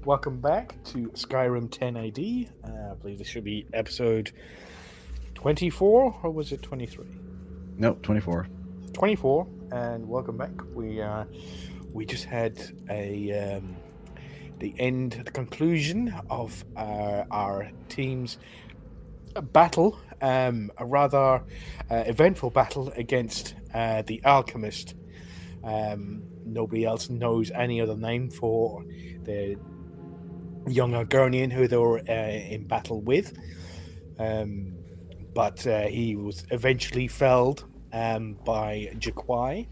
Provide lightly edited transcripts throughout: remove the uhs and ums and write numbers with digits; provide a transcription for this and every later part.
welcome back to Skyrim 10 AD. I believe this should be episode 24, or was it 23? No, 24. 24, and welcome back. We just had the conclusion of our team's battle, a rather eventful battle against the alchemist. Nobody else knows any other name for the young Argonian who they were in battle with, but he was eventually felled by Jaquai,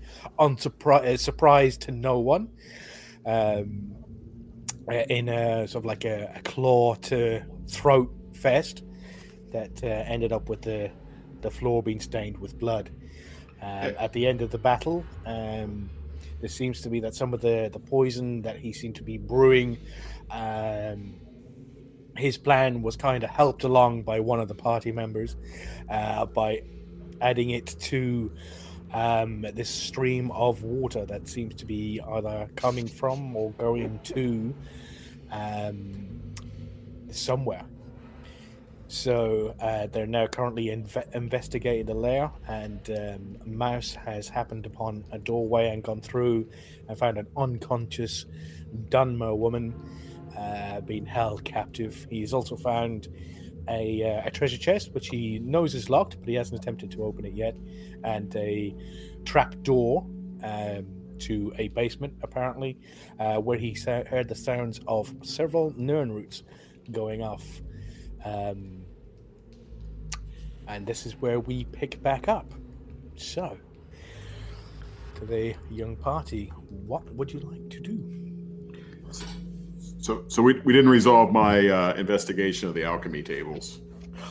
surprise to no one, in a sort of like a claw to throat fest that ended up with the floor being stained with blood. At the end of the battle, there seems to be that some of the poison that he seemed to be brewing, his plan was kind of helped along by one of the party members by adding it to this stream of water that seems to be either coming from or going to somewhere. So they're now currently investigating the lair, and Mouse has happened upon a doorway and gone through and found an unconscious Dunmer woman being held captive. He's also found a treasure chest, which he knows is locked, but he hasn't attempted to open it yet, and a trap door to a basement, apparently, where he heard the sounds of several Nirn roots going off. And this is where we pick back up. So, to the young party, what would you like to do? So we didn't resolve my investigation of the alchemy tables.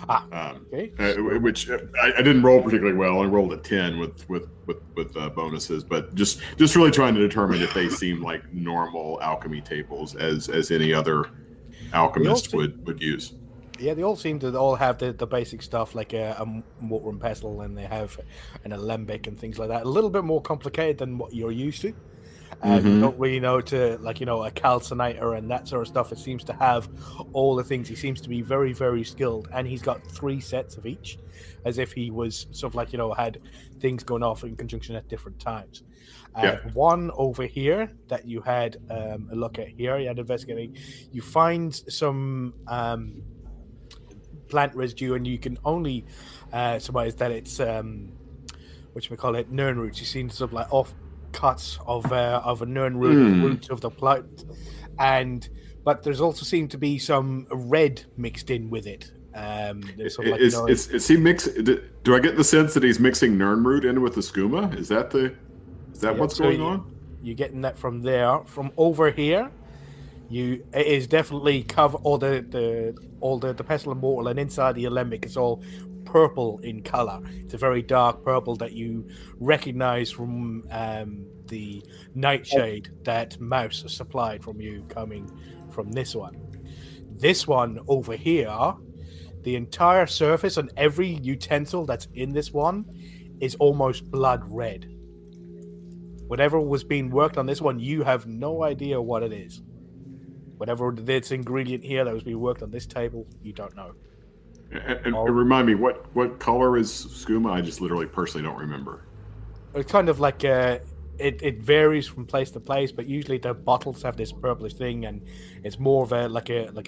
Okay. Which I didn't roll particularly well. I rolled a 10 with bonuses, but just really trying to determine if they seem like normal alchemy tables as any other alchemist would use. Yeah, they all seem to have the basic stuff, like a mortar and pestle, and they have an alembic and things like that. A little bit more complicated than what you're used to. You don't really know a calcinator and that sort of stuff. It seems to have all the things. He seems to be very, very skilled, and he's got 3 sets of each, as if he was sort of had things going off in conjunction at different times. One over here that you had a look at here, you had investigating. You find some plant residue, and you can only surmise that it's Nirn roots. You see sort of like off cuts of a Nirn root of the plant, but there's also seemed to be some red mixed in with it. Is he mix? Do I get the sense that he's mixing Nirn root in with the skooma? Is that what's going on? You're getting that from there. From over here, it is definitely cover all the pestle and mortar, and inside the alembic it's all purple in color. It's a very dark purple that you recognize from the nightshade that Mouse has supplied from you, coming from this one. This one over here, the entire surface and every utensil that's in this one is almost blood red. Whatever was being worked on this one, you have no idea what it is. Whatever this ingredient here that was being worked on this table, you don't know. And remind me, what color is skooma? I just literally personally don't remember. It's kind of like it varies from place to place, but usually the bottles have this purplish thing, and it's more of a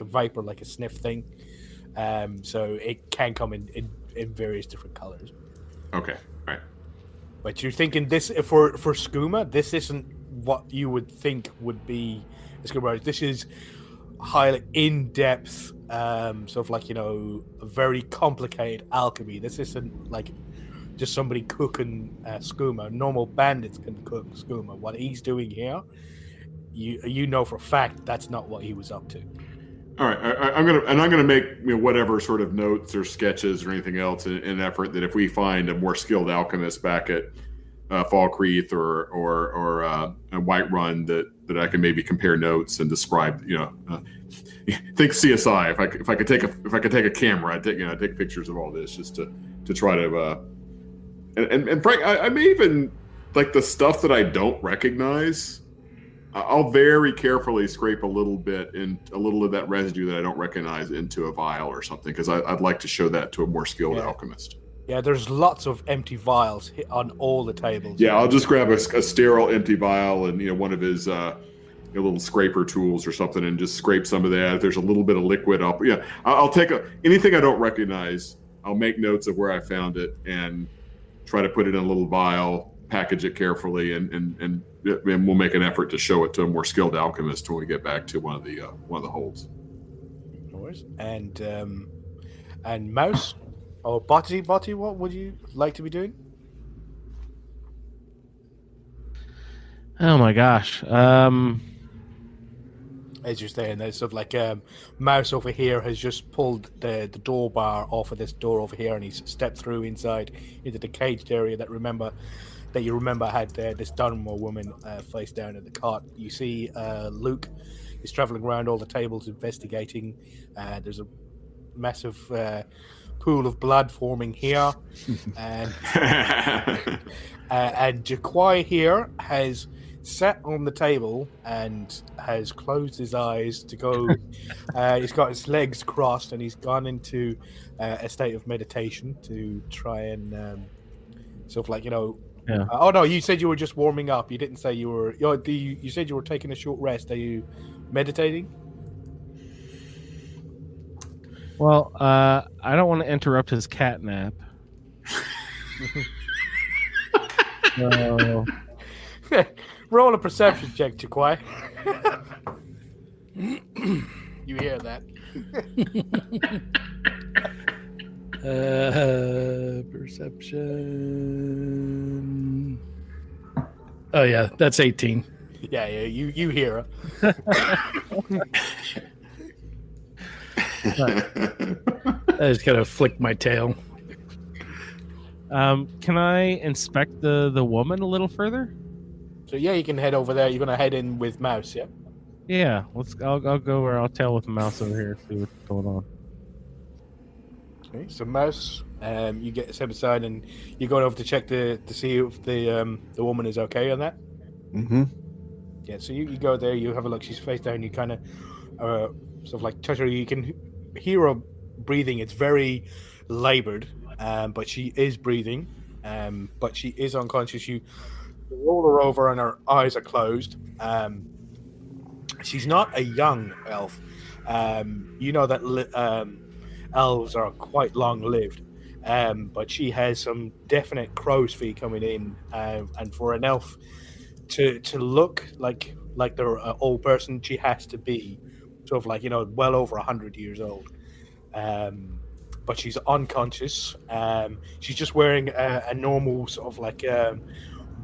vapor, like a sniff thing. So it can come in various different colors. Okay, right. But you're thinking this for skooma, this isn't what you would think would be skooma. This is highly in-depth, very complicated alchemy. This isn't like just somebody cooking skooma. Normal bandits can cook skooma. What he's doing here, you know for a fact that's not what he was up to. All right, I'm gonna make whatever sort of notes or sketches or anything else in an effort that if we find a more skilled alchemist back at Falkreath or Whiterun that I can maybe compare notes and describe. Think CSI. If I could take a camera, I'd take pictures of all this just to try to. And Frank, I may even like the stuff that I don't recognize. I'll very carefully scrape a little bit in a little of that residue that I don't recognize into a vial or something, because I'd like to show that to a more skilled alchemist. Yeah, there's lots of empty vials on all the tables. Yeah, I'll just grab a sterile empty vial and one of his little scraper tools or something, and just scrape some of that. If there's a little bit of liquid, I'll take anything I don't recognize. I'll make notes of where I found it and try to put it in a little vial, package it carefully, and we'll make an effort to show it to a more skilled alchemist when we get back to one of the holds. No worries. And Mouse or Botty, what would you like to be doing? Oh my gosh. As you're saying, there's sort of like Mouse over here has just pulled the door bar off of this door over here, and he's stepped through inside into the caged area that you remember had this Dunmore woman face down in the cot. You see Luke is traveling around all the tables investigating. There's a massive pool of blood forming here, and Jaquai here has sat on the table and has closed his eyes to go. He's got his legs crossed and he's gone into a state of meditation to try and sort of like Yeah. Oh no! You said you were just warming up. You didn't say you were. You said you were taking a short rest. Are you meditating? Well, I don't want to interrupt his cat nap. So... Roll a perception check, Jaquai. You hear that? Perception. Oh yeah, that's 18. Yeah, you hear her. I just gotta flick my tail. Can I inspect the woman a little further? So yeah, you can head over there. You're gonna head in with Mouse, yeah? Yeah, I'll go where I'll tail with the mouse over here, see what's going on. Okay, so Mouse, you get set aside and you're going over to check to see if the woman is okay on that. Mm-hmm. Yeah, so you go there, you have a look. She's face down. You kind of sort of like touch her. You can hear her breathing. It's very labored, but she is breathing. But she is unconscious. You roll her over and her eyes are closed. She's not a young elf. You know that elves are quite long-lived, but she has some definite crow's feet coming in, and for an elf to look like they're an old person, she has to be sort of like well over 100 years old. But she's unconscious. She's just wearing a normal sort of like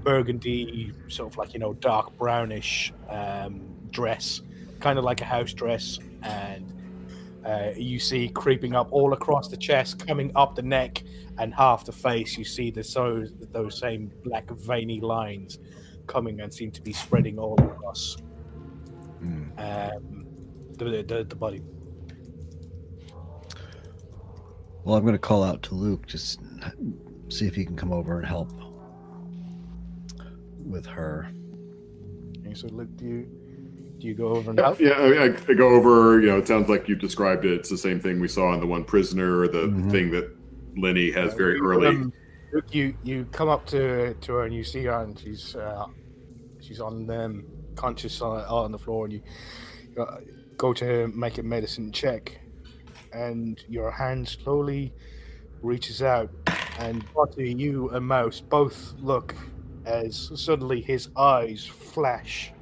burgundy, sort of like dark brownish dress, kind of like a house dress, and you see creeping up all across the chest, coming up the neck and half the face. You see those same black veiny lines coming and seem to be spreading all across the body. Well, I'm going to call out to Luke, just see if he can come over and help with her. Okay, so Luke, do you go over and help? Yeah, I go over. It sounds like you described it. It's the same thing we saw in the one prisoner, the thing that Lenny has very early. Luke, you come up to her and you see her, and she's on conscious on the floor, and you go to make a medicine check, and your hand slowly reaches out, and Botty, you and Mouse both look as suddenly his eyes flash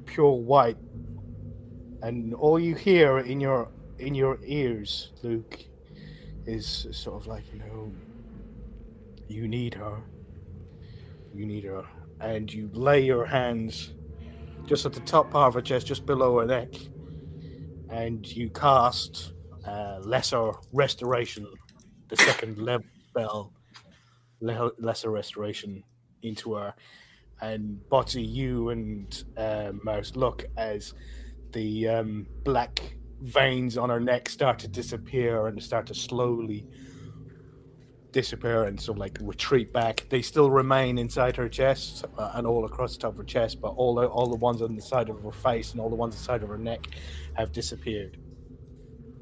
pure white, and all you hear in your ears, Luke, is sort of like, you need her, and you lay your hands just at the top part of her chest, just below her neck, and you cast Lesser Restoration, the second level spell, Lesser Restoration, into her. And Botty, you and Mouse look as the black veins on her neck start to disappear and start to slowly disappear and sort of like retreat back. They still remain inside her chest and all across the top of her chest, but all the ones on the side of her face and all the ones on the side of her neck have disappeared.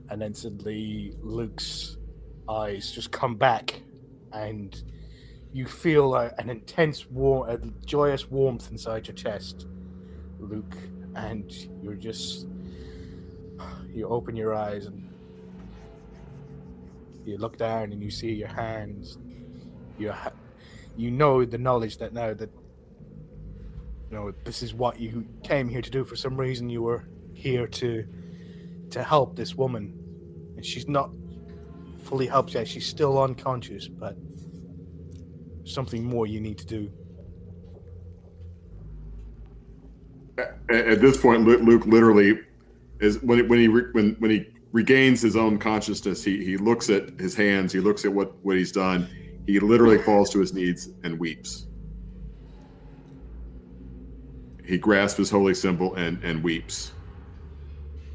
And then suddenly Luke's eyes just come back, and you feel an intense a joyous warmth inside your chest, Luke, and you open your eyes and you look down and you see your hands. You know the knowledge that now that this is what you came here to do. For some reason, you were here to help this woman, and she's not fully helped yet. She's still unconscious, but something more you need to do. At this point, Luke literally is when he regains his own consciousness. He looks at his hands. He looks at what he's done. He literally falls to his knees and weeps. He grasps his holy symbol and weeps,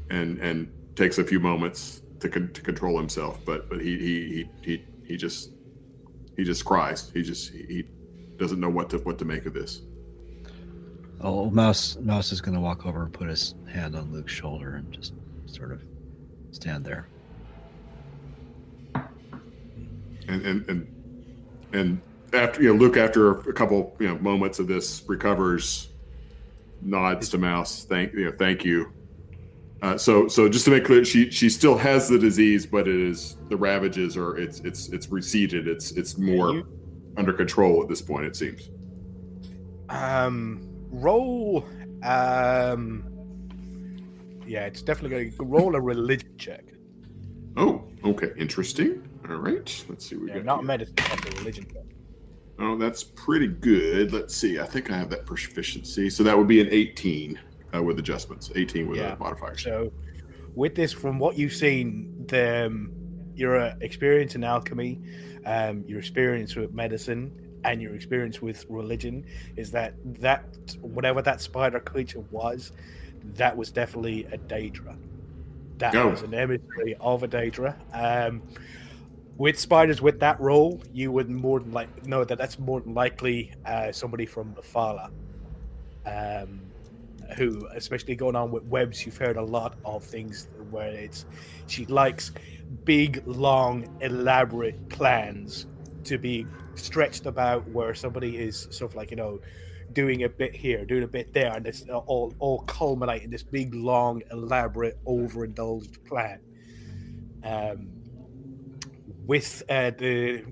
and takes a few moments to control himself. But he just cries. He doesn't know what to make of this. Oh, Mouse is going to walk over and put his hand on Luke's shoulder and just sort of stand there. And after Luke, after a couple moments of this, recovers, nods to Mouse. Thank you. So just to make clear, she still has the disease, but the ravages are it's receded. It's more under control at this point, it seems. Roll. It's definitely going to roll a religion check. Oh, okay, interesting. All right, let's see. Not medicine, but a religion check. Oh, that's pretty good. Let's see. I think I have that proficiency, so that would be an 18 with adjustments. 18 with a modifier. So, with this, from what you've seen, your experience in alchemy, your experience with medicine, and your experience with religion is that whatever that spider creature was, that was definitely a Daedra. That was an emissary of a Daedra. With spiders with that role, you would more than know that that's more than likely somebody from the Fala, who, especially going on with webs, you've heard a lot of things where she likes big, long, elaborate plans to be stretched about, where somebody is sort of doing a bit here, doing a bit there, and it's all culminate in this big, long, elaborate, overindulged plan. With the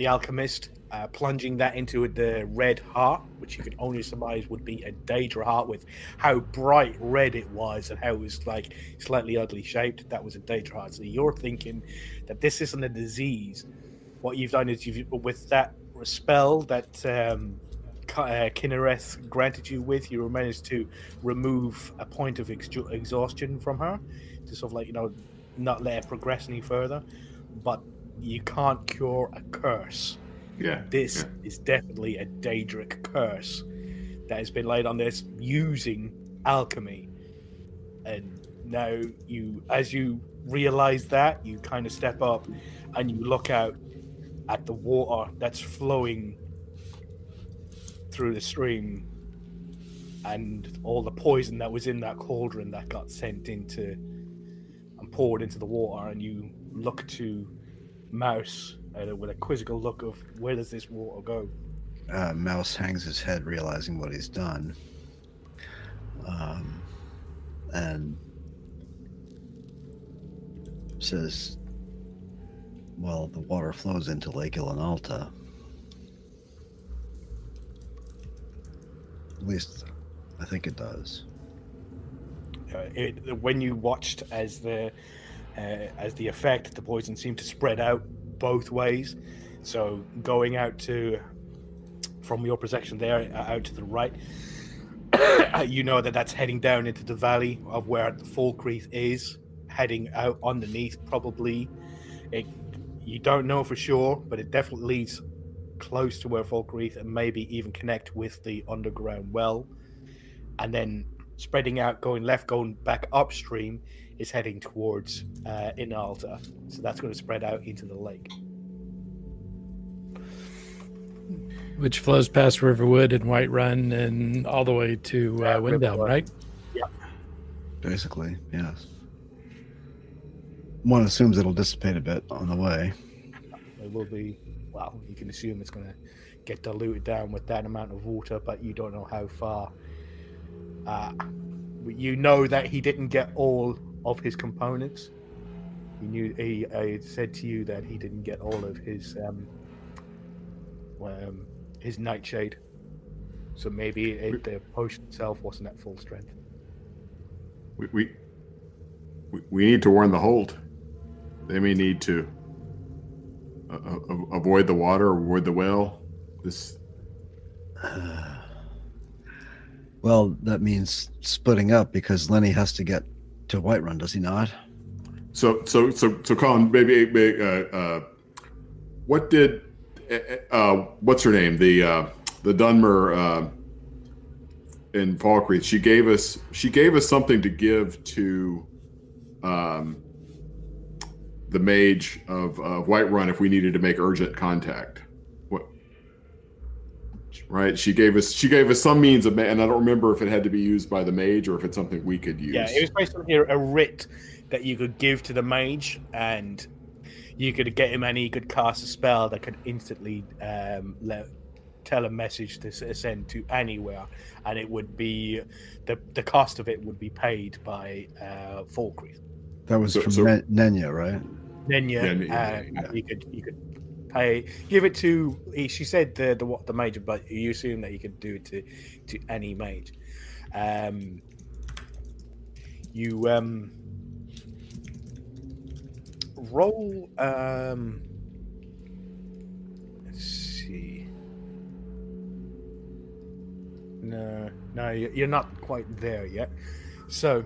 alchemist plunging that into the red heart, which you can only surmise would be a Daedra heart, with how bright red it was and how it was slightly oddly shaped, that was a Daedra heart. So you're thinking that this isn't a disease. What you've done is with that spell that Kinnereth granted you with, you managed to remove a point of exhaustion from her to sort of not let it progress any further. But you can't cure a curse. This is definitely a Daedric curse that has been laid on this using alchemy. And now as you realize that, you kind of step up and you look out at the water that's flowing through the stream and all the poison that was in that cauldron that got sent into and poured into the water, and you look to Mouse with a quizzical look of, where does this water go? Mouse hangs his head, realizing what he's done, and says, well, the water flows into Lake Ilanalta. At least I think it does. When you watched as the effect, the poison seemed to spread out both ways. So going out from your projection there, out to the right, you know that's heading down into the valley of where the Falkreath is, heading out underneath probably. You don't know for sure, but it definitely leads close to where Falkreath, and maybe even connect with the underground well. And then spreading out, going left, going back upstream, is heading towards Inalta. So that's going to spread out into the lake. Which flows past Riverwood and White Run and all the way to Windhelm, Riverwood. right? Yeah. Basically, yes. One assumes it'll dissipate a bit on the way. It will be, well, you can assume it's going to get diluted down with that amount of water, but you don't know how far. You know that he didn't get all of his components. He said to you that he didn't get all of his nightshade. So maybe the potion itself wasn't at full strength. We need to warn the hold. They may need to avoid the water, avoid the well. Well, that means splitting up because Lenny has to get to Whiterun, does he not? So, Colin, maybe what did what's her name? The Dunmer in Falkreath. She gave us something to give to the mage of Whiterun if we needed to make urgent contact. What? Right? She gave us some means of, and I don't remember if it had to be used by the mage or if it's something we could use. Yeah, it was basically a writ that you could give to the mage, and you could get him, and he could cast a spell that could instantly tell a message to send to anywhere, and it would be the cost of it would be paid by Falkreath. That was from Nenya, right? Nenya. You could give it to. She said the mage, but you assume that you could do it to any mage. You roll. Let's see. No, you're not quite there yet. So,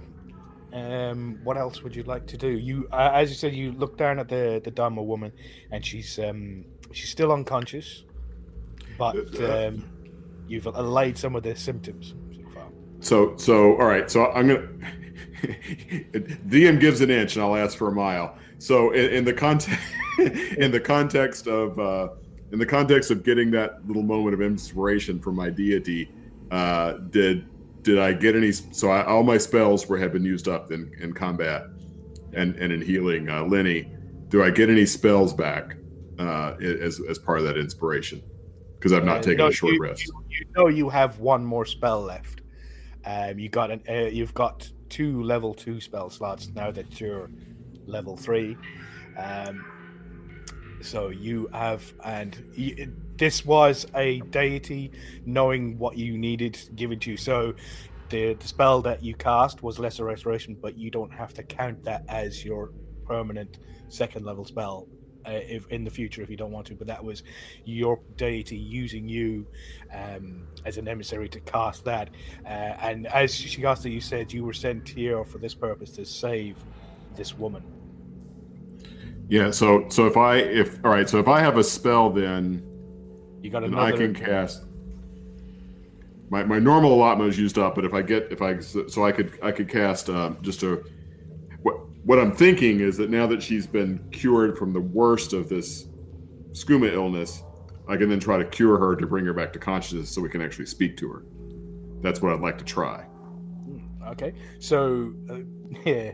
what else would you like to do? You, as you said, you look down at the Dharma woman, and she's still unconscious, but you've allayed some of the symptoms so far. So all right. So I'm gonna. DM gives an inch, and I'll ask for a mile. So in the context of getting that little moment of inspiration from my deity, did I get any? So all my spells had been used up in combat and in healing Lenny. Do I get any spells back as part of that inspiration? Because I've not taken a short rest. You know you have one more spell left. You've got 2 level 2 spell slots now that you're level 3. So you have, this was a deity knowing what you needed given to you. So the spell that you cast was Lesser Restoration, but you don't have to count that as your permanent 2nd level spell if in the future if you don't want to. But that was your deity using you as an emissary to cast that. And as she cast it, you said you were sent here for this purpose, to save this woman. Yeah. So if I have a spell, then you got another. I can cast. My normal allotment is used up, but I could cast just a. What I'm thinking is that now that she's been cured from the worst of this skooma illness, I can then try to cure her to bring her back to consciousness so we can actually speak to her. That's what I'd like to try. Okay, so yeah,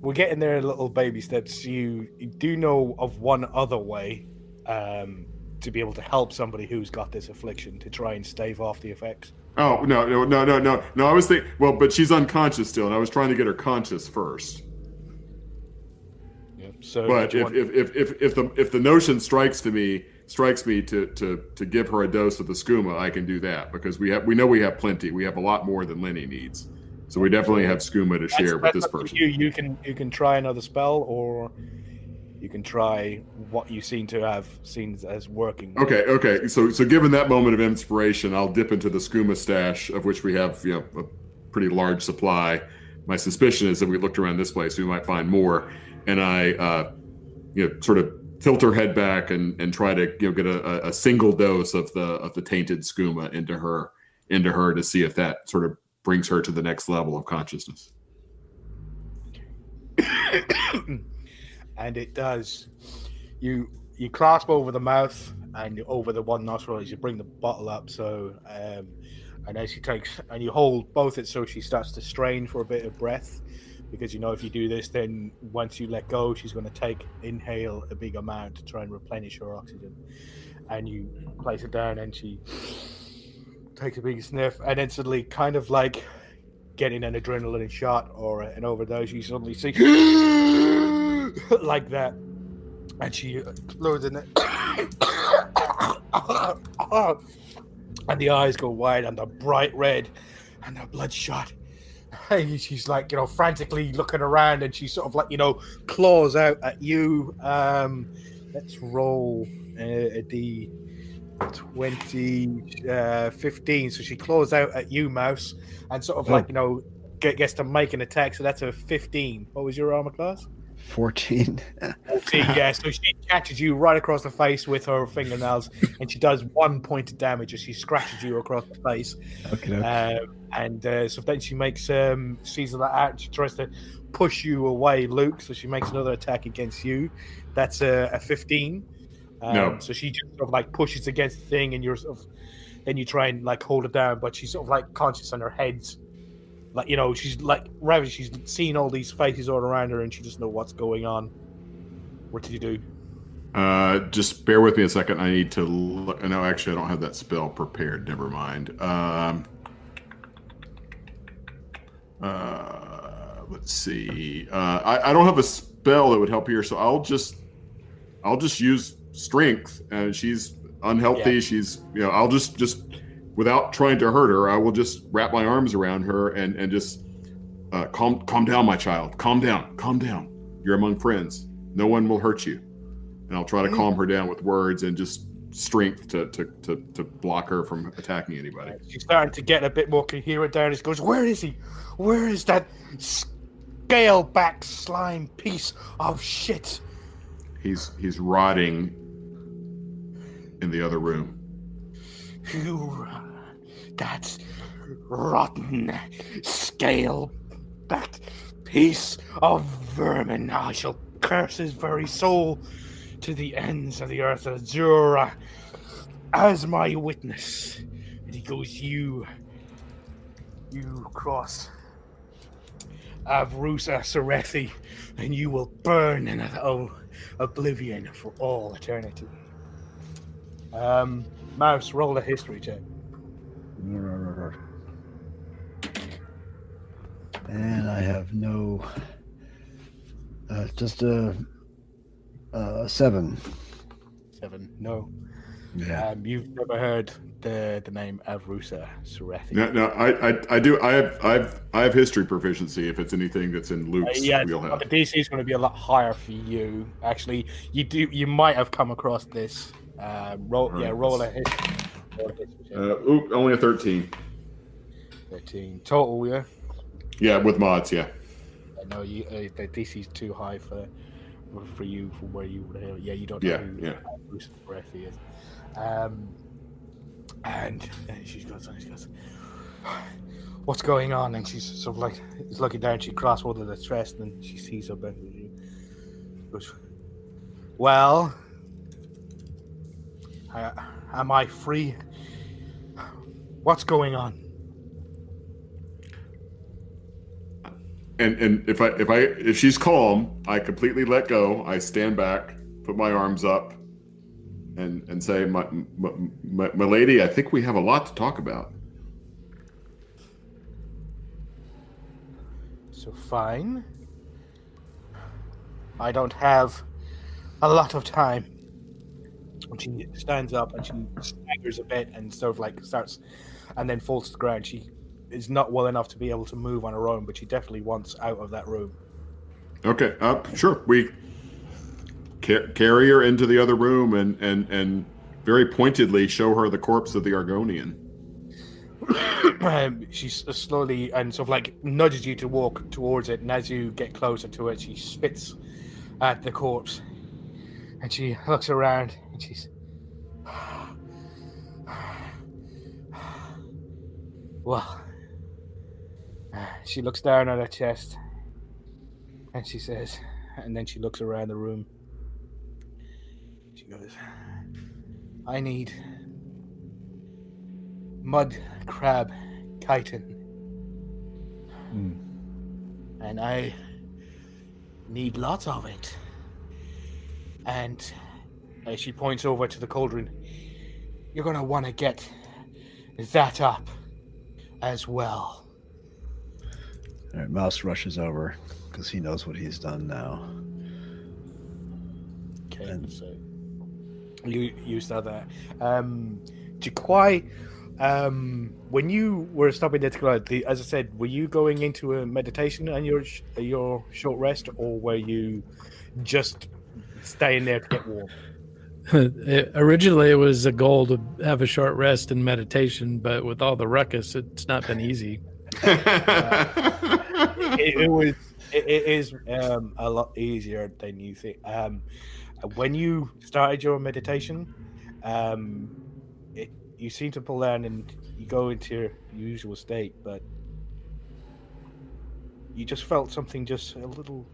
we're getting there in little baby steps. You do know of one other way to be able to help somebody who's got this affliction to try and stave off the effects. Oh, no. I was thinking, well, but she's unconscious still, and I was trying to get her conscious first. So, but if the notion strikes me to give her a dose of the skooma, I can do that because we know we have plenty. We have a lot more than Lenny needs, so we definitely have skooma to share with this person. You can try another spell, or you can try what you seem to have seen as working. Okay. So given that moment of inspiration, I'll dip into the skooma stash, of which we have a pretty large supply. My suspicion is that we looked around this place, we might find more. And I, sort of tilt her head back and try to get a single dose of the tainted skooma into her to see if that sort of brings her to the next level of consciousness. And it does. You you clasp over the mouth and over the one nostril as you bring the bottle up. So, and as she takes, and you hold both it so she starts to strain for a bit of breath, because you know if you do this, then once you let go, she's going to inhale a big amount to try and replenish her oxygen. And you place it down, and she takes a big sniff, and then suddenly, kind of like getting an adrenaline shot or an overdose, you suddenly see like that, and she closes it, and the eyes go wide, and the bright red, and the bloodshot. And she's like, frantically looking around, and she sort of like, claws out at you. Let's roll a D20, 15. So she claws out at you, Mouse, and sort of like, gets to make an attack. So that's a 15. What was your armor class? 14. 14, yeah. So she catches you right across the face with her fingernails, and she does 1 point of damage as she scratches you across the face. Okay. So then she makes sees that out, and she tries to push you away, Luke. So she makes another attack against you. That's a 15. No. So she just sort of like pushes against the thing, and you're sort of, then you try and like hold it down, but she's sort of like conscious on her head's. Like, she's like, rather, she's seen all these faces all around her, and she doesn't know what's going on. What did you do? Just bear with me a second. I need to look. No, actually, I don't have that spell prepared. Never mind. Let's see. I don't have a spell that would help here, so I'll just use strength. And she's unhealthy. Yeah. She's, I'll just without trying to hurt her, I will just wrap my arms around her and just calm down, my child. Calm down. You're among friends. No one will hurt you. And I'll try to calm her down with words and just strength to block her from attacking anybody. She's starting to get a bit more coherent there, and she goes, "Where is he? Where is that scale-back slime piece of shit?" He's rotting in the other room. That rotten scale-backed piece of vermin. I shall curse his very soul to the ends of the earth. Azura as my witness. And he goes, you cross Avrusa Serethi, and you will burn in oblivion for all eternity. Mouse, roll a history check. And I have no... just a 7. 7, no. Yeah. You've never heard the name Avrusa Serethi. No, I do. I have history proficiency if it's anything that's in Luke's wheelhouse. The DC is going to be a lot higher for you. Actually, you might have come across this. Roll a history. Only a 13. 13 total, yeah. Yeah, with mods, yeah. I know the DC is too high for you for where you would have. Yeah, you don't know who Bruce Breathy is. And she goes, "What's going on?" And she's sort of like, is looking down. She crosses over the chest, and she sees her back. She goes, "Well, am I free? What's going on?" And if she's calm, I completely let go. I stand back, put my arms up, and say, my lady, I think we have a lot to talk about. So fine. I don't have a lot of time. And she stands up and she staggers a bit and sort of like starts, and then falls to the ground. She is not well enough to be able to move on her own, but she definitely wants out of that room. Okay, sure. We carry her into the other room and very pointedly show her the corpse of the Argonian. She slowly and sort of like nudges you to walk towards it, and as you get closer to it, she spits at the corpse, and she looks around and she's, well, she looks down at her chest and she says, and then she looks around the room. She She goes, I need mud crab chitin. And I need lots of it. And as she points over to the cauldron, you're going to want to get that up as well. All right, Mouse rushes over because he knows what he's done now. Okay, And- so you start there. Jaquai, when you were stopping there to go out, as I said, were you going into a meditation on your short rest, or were you just staying there to get warm? Originally, it was a goal to have a short rest and meditation, but with all the ruckus, it's not been easy. It is a lot easier than you think. When you started your meditation, you seem to pull down and you go into your usual state, but you just felt something, just a little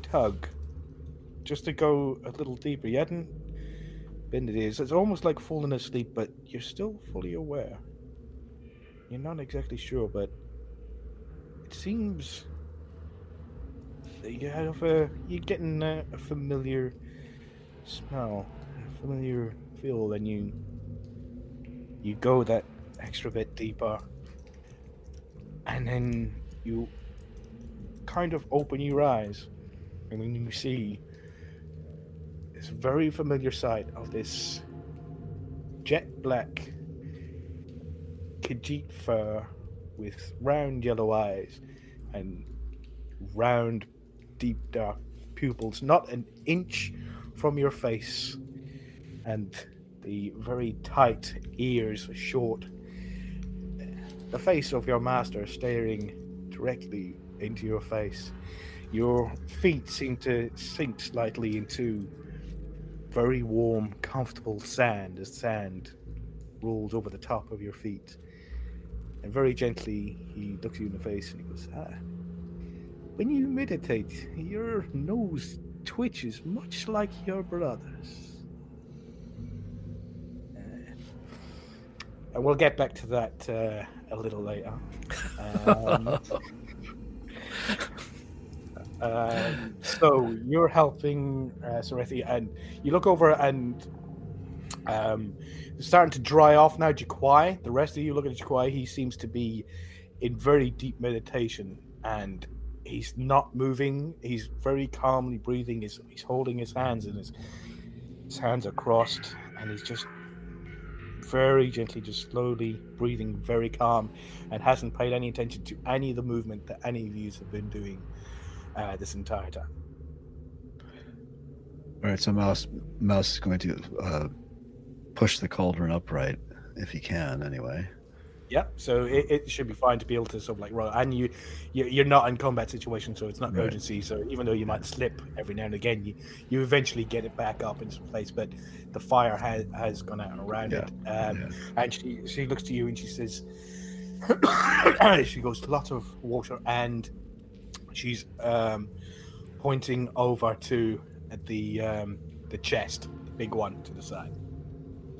tug, just to go a little deeper. You hadn't been to this. It's almost like falling asleep, but you're still fully aware. You're not exactly sure, but it seems that you're getting a familiar smell, a familiar feel, and you go that extra bit deeper, and then you kind of open your eyes, and then you see this very familiar sight of this jet black Khajiit fur with round yellow eyes and round, deep, dark pupils, not an inch from your face, and the very tight ears, short. The face of your master staring directly into your face. Your feet seem to sink slightly into very warm, comfortable sand as sand rolls over the top of your feet. And very gently, he looks you in the face and he goes, when you meditate, your nose twitches much like your brother's. And we'll get back to that a little later. So you're helping Sarethi, and you look over and it's starting to dry off now. Jaquai, the rest of you look at Jaquai, he seems to be in very deep meditation, and he's not moving. He's very calmly breathing. He's holding his hands, and his hands are crossed, and he's just very gently, just slowly breathing, very calm, and hasn't paid any attention to any of the movement that any of you have been doing this entire time. All right, so Mouse is going to push the cauldron upright if he can, anyway. Yeah, so it should be fine to be able to sort of like roll. And you're not in combat situation, so it's not Right. urgency. So even though you might slip every now and again, you eventually get it back up into place. But the fire has gone out around it. And she looks to you and she says, she goes, lots of water, and she's pointing over to the chest, the big one to the side.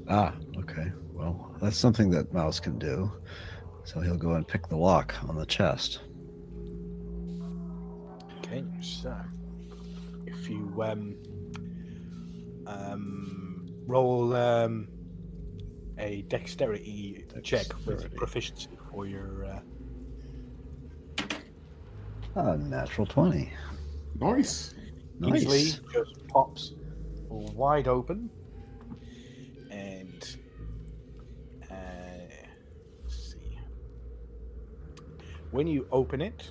Ah, okay. Well, that's something that Mouse can do. So he'll go and pick the lock on the chest. Okay, so if you roll a dexterity check with proficiency for your Natural 20. Nice. easily Nice. just pops wide open, and let's see, when you open it,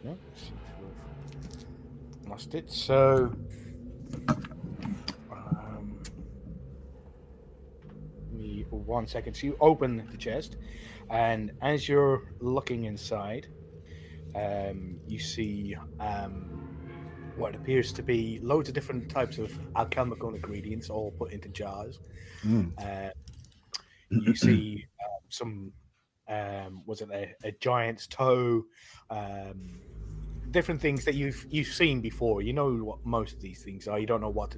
no, seems to have lost it. So give me 1 second. So you open the chest, and as you're looking inside, you see what appears to be loads of different types of alchemical ingredients all put into jars. You see some was it a giant's toe, different things that you've seen before. You know what most of these things are. You don't know what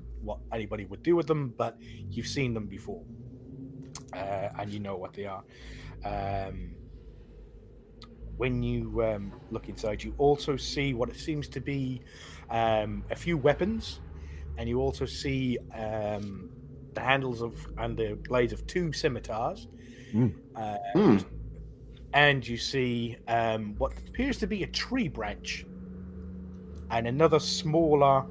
anybody would do with them, but you've seen them before, and you know what they are. When you look inside, you also see what it seems to be a few weapons, and you also see the handles and the blades of 2 scimitars. And you see what appears to be a tree branch and another smaller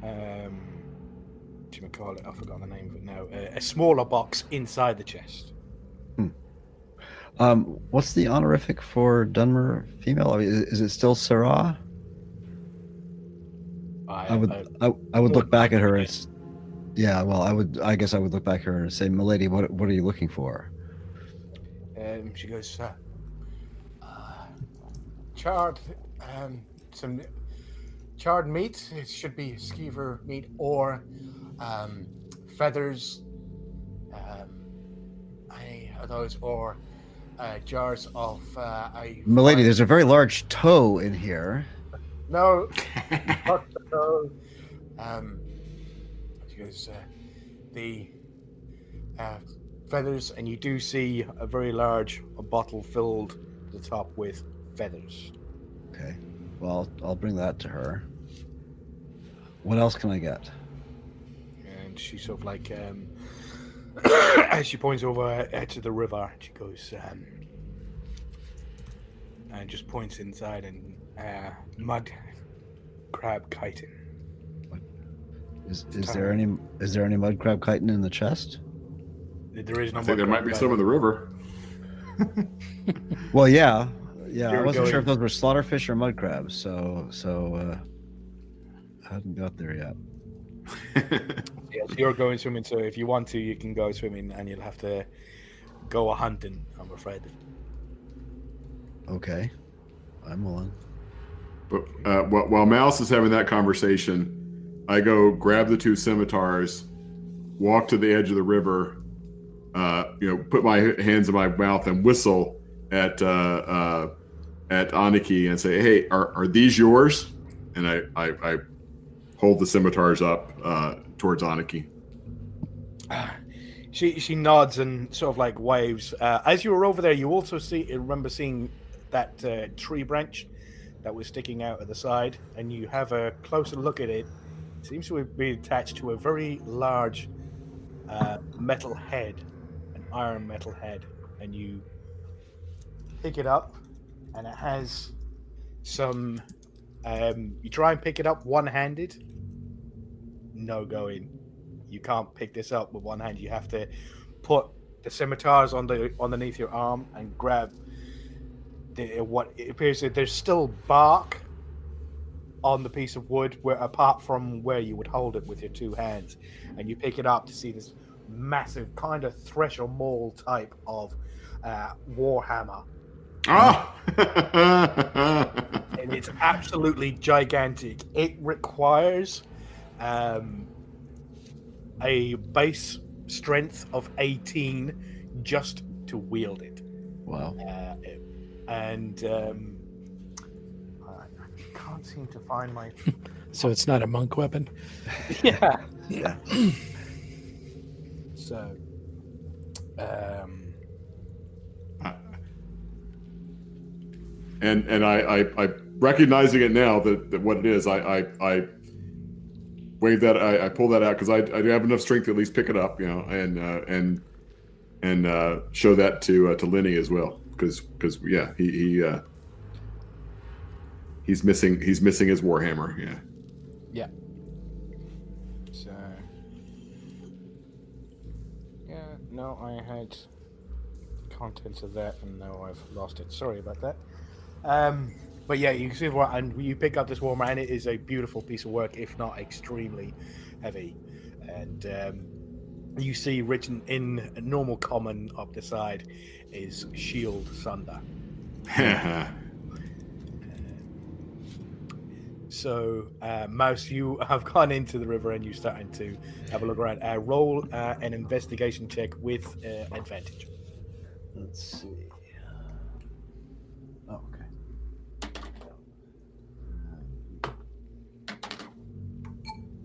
what do you call it? I forgot the name of it now. A smaller box inside the chest. What's the honorific for Dunmer female? I mean, is it still Sarah? I would look back at her as, yeah. Well, I guess I would look back at her and say, "Milady, what are you looking for?" She goes, charred, some charred meat. It should be skeever meat or feathers. Any of those, or jars of. Milady, there's a very large toe in here. No, not the toe. She goes, the feathers, and you do see a very large bottle filled to the top with feathers. Okay, well, I'll bring that to her. What else can I get? And she sort of like, as she points over to the river, she goes, and just points inside, and mud crab chitin. Is there any mud crab chitin in the chest? There is no. I think there might be some in the river. Well, yeah. I wasn't sure if those were slaughterfish or mud crabs, so I hadn't got there yet. Yeah, so you're going swimming, so if you want to, you can go swimming, and you'll have to go hunting, I'm afraid. Okay, I'm willing. But while Mouse is having that conversation, I go grab the 2 scimitars, walk to the edge of the river, put my hands in my mouth and whistle at Aniki and say, "Hey, are these yours?" And I hold the scimitars up towards Aniki. She nods and sort of like waves. As you were over there, you also remember seeing that tree branch that was sticking out at the side, and you have a closer look at it. It seems to be attached to a very large metal head, an iron metal head, and you pick it up, and it has some. You try and pick it up one-handed. No going. You can't pick this up with one hand. You have to put the scimitars underneath your arm and grab what it appears that there's still bark on the piece of wood, apart from where you would hold it with your 2 hands, and you pick it up to see this massive kind of thresher maul type of warhammer. And it's absolutely gigantic. It requires a base strength of 18 just to wield it. Wow. And I can't seem to find my. So it's not a monk weapon. Yeah. So, and I recognizing it now that what it is, I wave that, I pull that out because I have enough strength to at least pick it up, and show that to Lenny as well, because yeah, he's missing his warhammer. Yeah. So, yeah, no, I had contents of that, and now I've lost it. Sorry about that. But yeah, you can see what, and you pick up this warhammer, and it is a beautiful piece of work, if not extremely heavy. And you see written in normal common up the side is shield sunder. So, Mouse, you have gone into the river and you're starting to have a look around. Roll an investigation check with advantage. Let's see.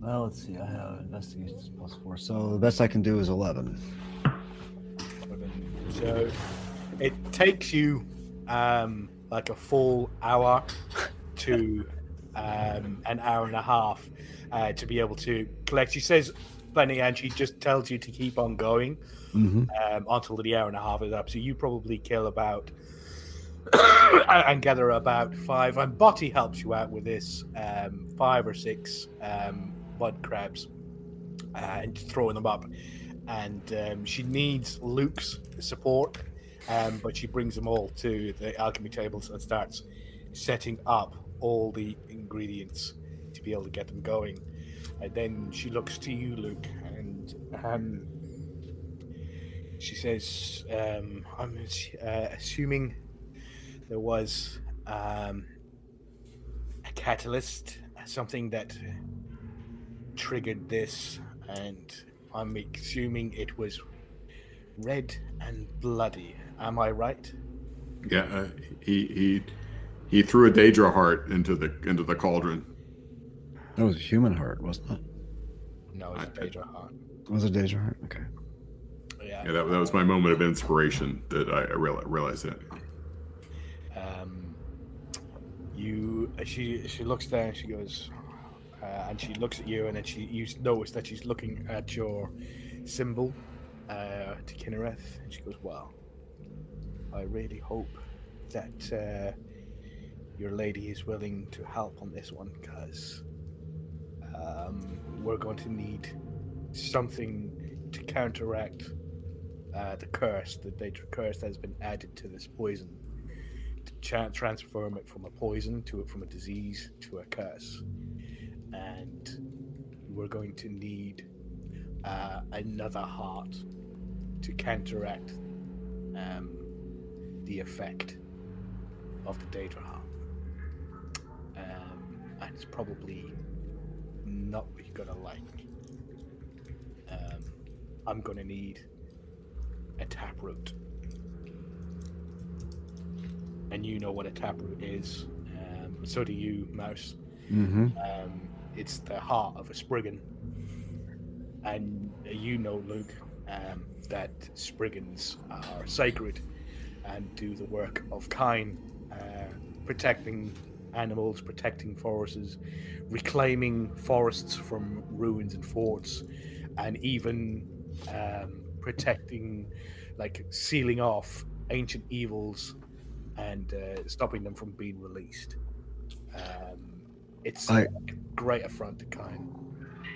Well, let's see. I have investigation +4, so the best I can do is 11. So it takes you like a full hour to an hour and a half to be able to collect. She says plenty, and she just tells you to keep on going until the hour and a half is up. So you probably kill about and gather about 5. And Botty helps you out with this 5 or 6 mud crabs and throwing them up. And she needs Luke's support, but she brings them all to the alchemy tables and starts setting up all the ingredients to be able to get them going. And then she looks to you, Luke, and she says, I'm assuming there was a catalyst, something that triggered this, and I'm assuming it was red and bloody. Am I right? Yeah, he threw a Daedra heart into the cauldron. That was a human heart, wasn't it? No, it's a Daedra heart. Was it a Daedra heart? Okay. Yeah, that was my moment of inspiration that I realized that. She looks there and she goes, and she looks at you, and then you notice that she's looking at your symbol to Kinnereth, and she goes, well, I really hope that your lady is willing to help on this one, because we're going to need something to counteract the curse, the Daedra curse that has been added to this poison, to transform it from a poison from a disease to a curse. And we're going to need another heart to counteract the effect of the Daedra heart. And it's probably not what you're gonna like. I'm gonna need a taproot, and you know what a taproot is. So do you, Mouse. It's the heart of a Spriggan, and you know, Luke, that Spriggans are sacred and do the work of kind, protecting animals, protecting forests, reclaiming forests from ruins and forts, and even protecting, like sealing off ancient evils and stopping them from being released. It's a great affront to kind.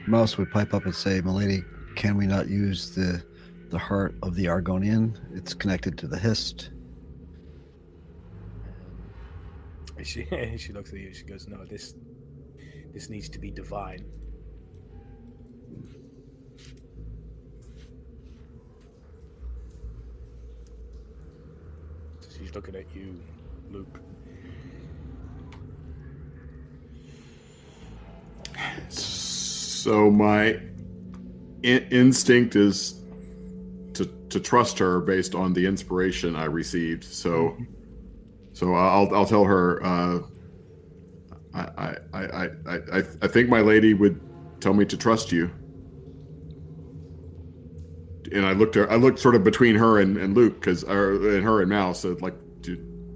Mouse would pipe up and say, "Milady, can we not use the heart of the Argonian? It's connected to the Hist." She looks at you. She goes, "No, this needs to be divine." She's looking at you, Luke. So my instinct is to trust her based on the inspiration I received. So I'll tell her. I think my lady would tell me to trust you. And I looked sort of between her and Luke, and her and Mouse. So like,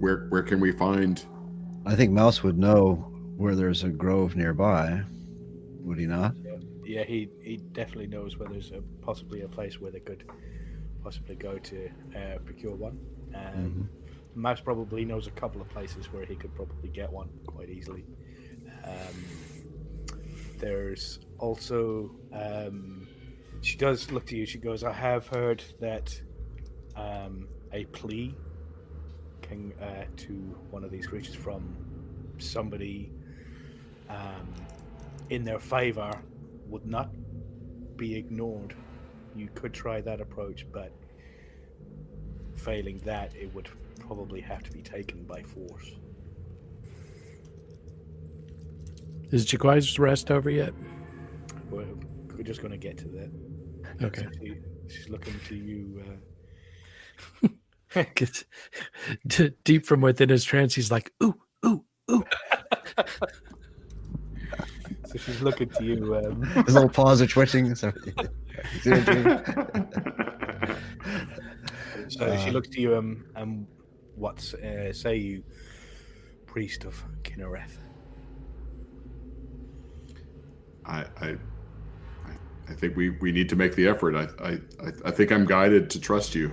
where can we find? I think Mouse would know where there's a grove nearby. Would he not? Yeah, he definitely knows where there's possibly a place where they could possibly go to procure one. Mouse probably knows a couple of places where he could probably get one quite easily. There's also, she does look to you. She goes, I have heard that a plea can to one of these creatures from somebody in their favor would not be ignored. You could try that approach, but failing that, it would probably have to be taken by force. Is Jaquai's rest over yet? We're just going to get to that. Okay. She's looking to you. Deep from within his trance, he's like, ooh, ooh, ooh. So she's looking to you. His little paws are twitching. So, So she looks to you. What say you, priest of Kinnereth? I think we need to make the effort. I think I'm guided to trust you.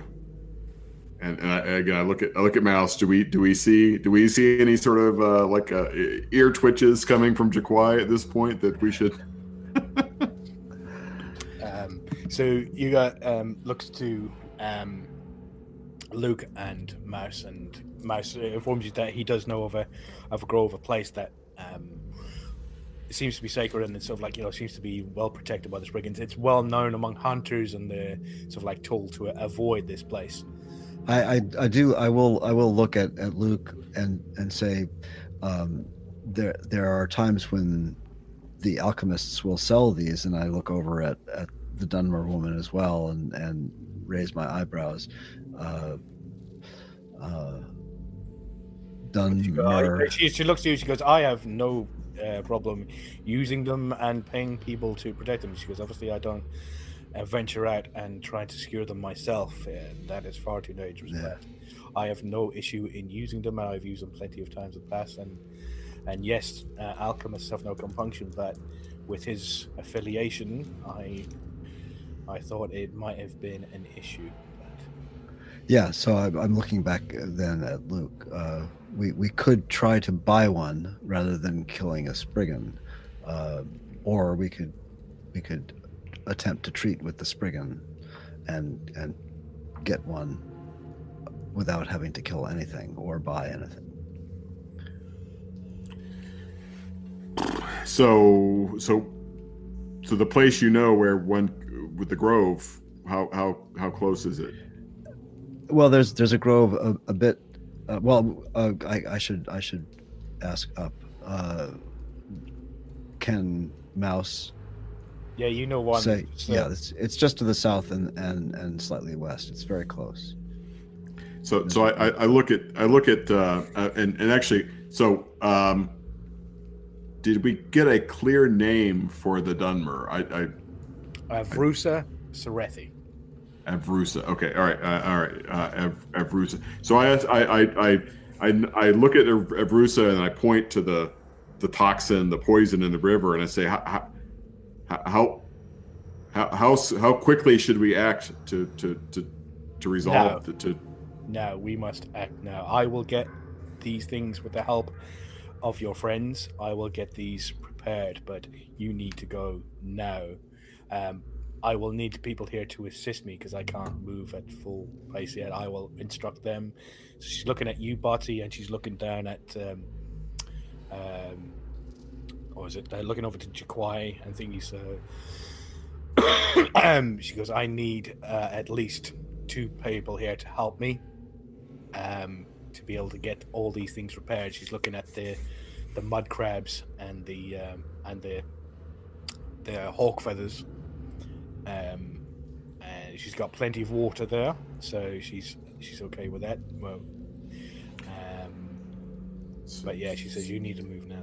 And again, I look at Mouse. Do we see any sort of ear twitches coming from Jaquai at this point that we should? So you got looks to Luke and Mouse informs you that he does know of a grove, a place that it seems to be sacred and it's sort of like, seems to be well protected by the Spriggans. It's well known among hunters, and they're sort of like told to avoid this place. I will look at Luke and say, there are times when the alchemists will sell these, and I look over at the Dunmer woman as well and raise my eyebrows. Dunmer. She looks at you. She goes, "I have no problem using them and paying people to protect them." She goes, "Obviously, I don't venture out and try to secure them myself. That is far too dangerous. Yeah. But I have no issue in using them. I've used them plenty of times in the past. And yes, alchemists have no compunction. But with his affiliation, I thought it might have been an issue." Yeah, so I'm looking back then at Luke. We could try to buy one rather than killing a Spriggan, or we could attempt to treat with the Spriggan and get one without having to kill anything or buy anything. So the place where one with the grove, how close is it? Well, there's a grove a bit. I should ask up. Can Mouse? Yeah, you know one. Say, yeah, it's just to the south and slightly west. It's very close. So I look at and actually, so did we get a clear name for the Dunmer? Avrusa Serethi. Avrusa. Okay. All right. Avrusa. So I look at Avrusa and I point to the toxin, the poison in the river, and I say, how quickly should we act to resolve No, we must act now. I will get these things with the help of your friends. I will get these prepared, but you need to go now. I will need people here to assist me because I can't move at full pace yet. I will instruct them. So she's looking at you, Botty, and she's looking down at looking over to Jaquai and thingies. She goes, I need at least 2 people here to help me to be able to get all these things repaired. She's looking at the mud crabs and the hawk feathers. And she's got plenty of water there, so she's okay with that. Well, but yeah, she says you need to move now.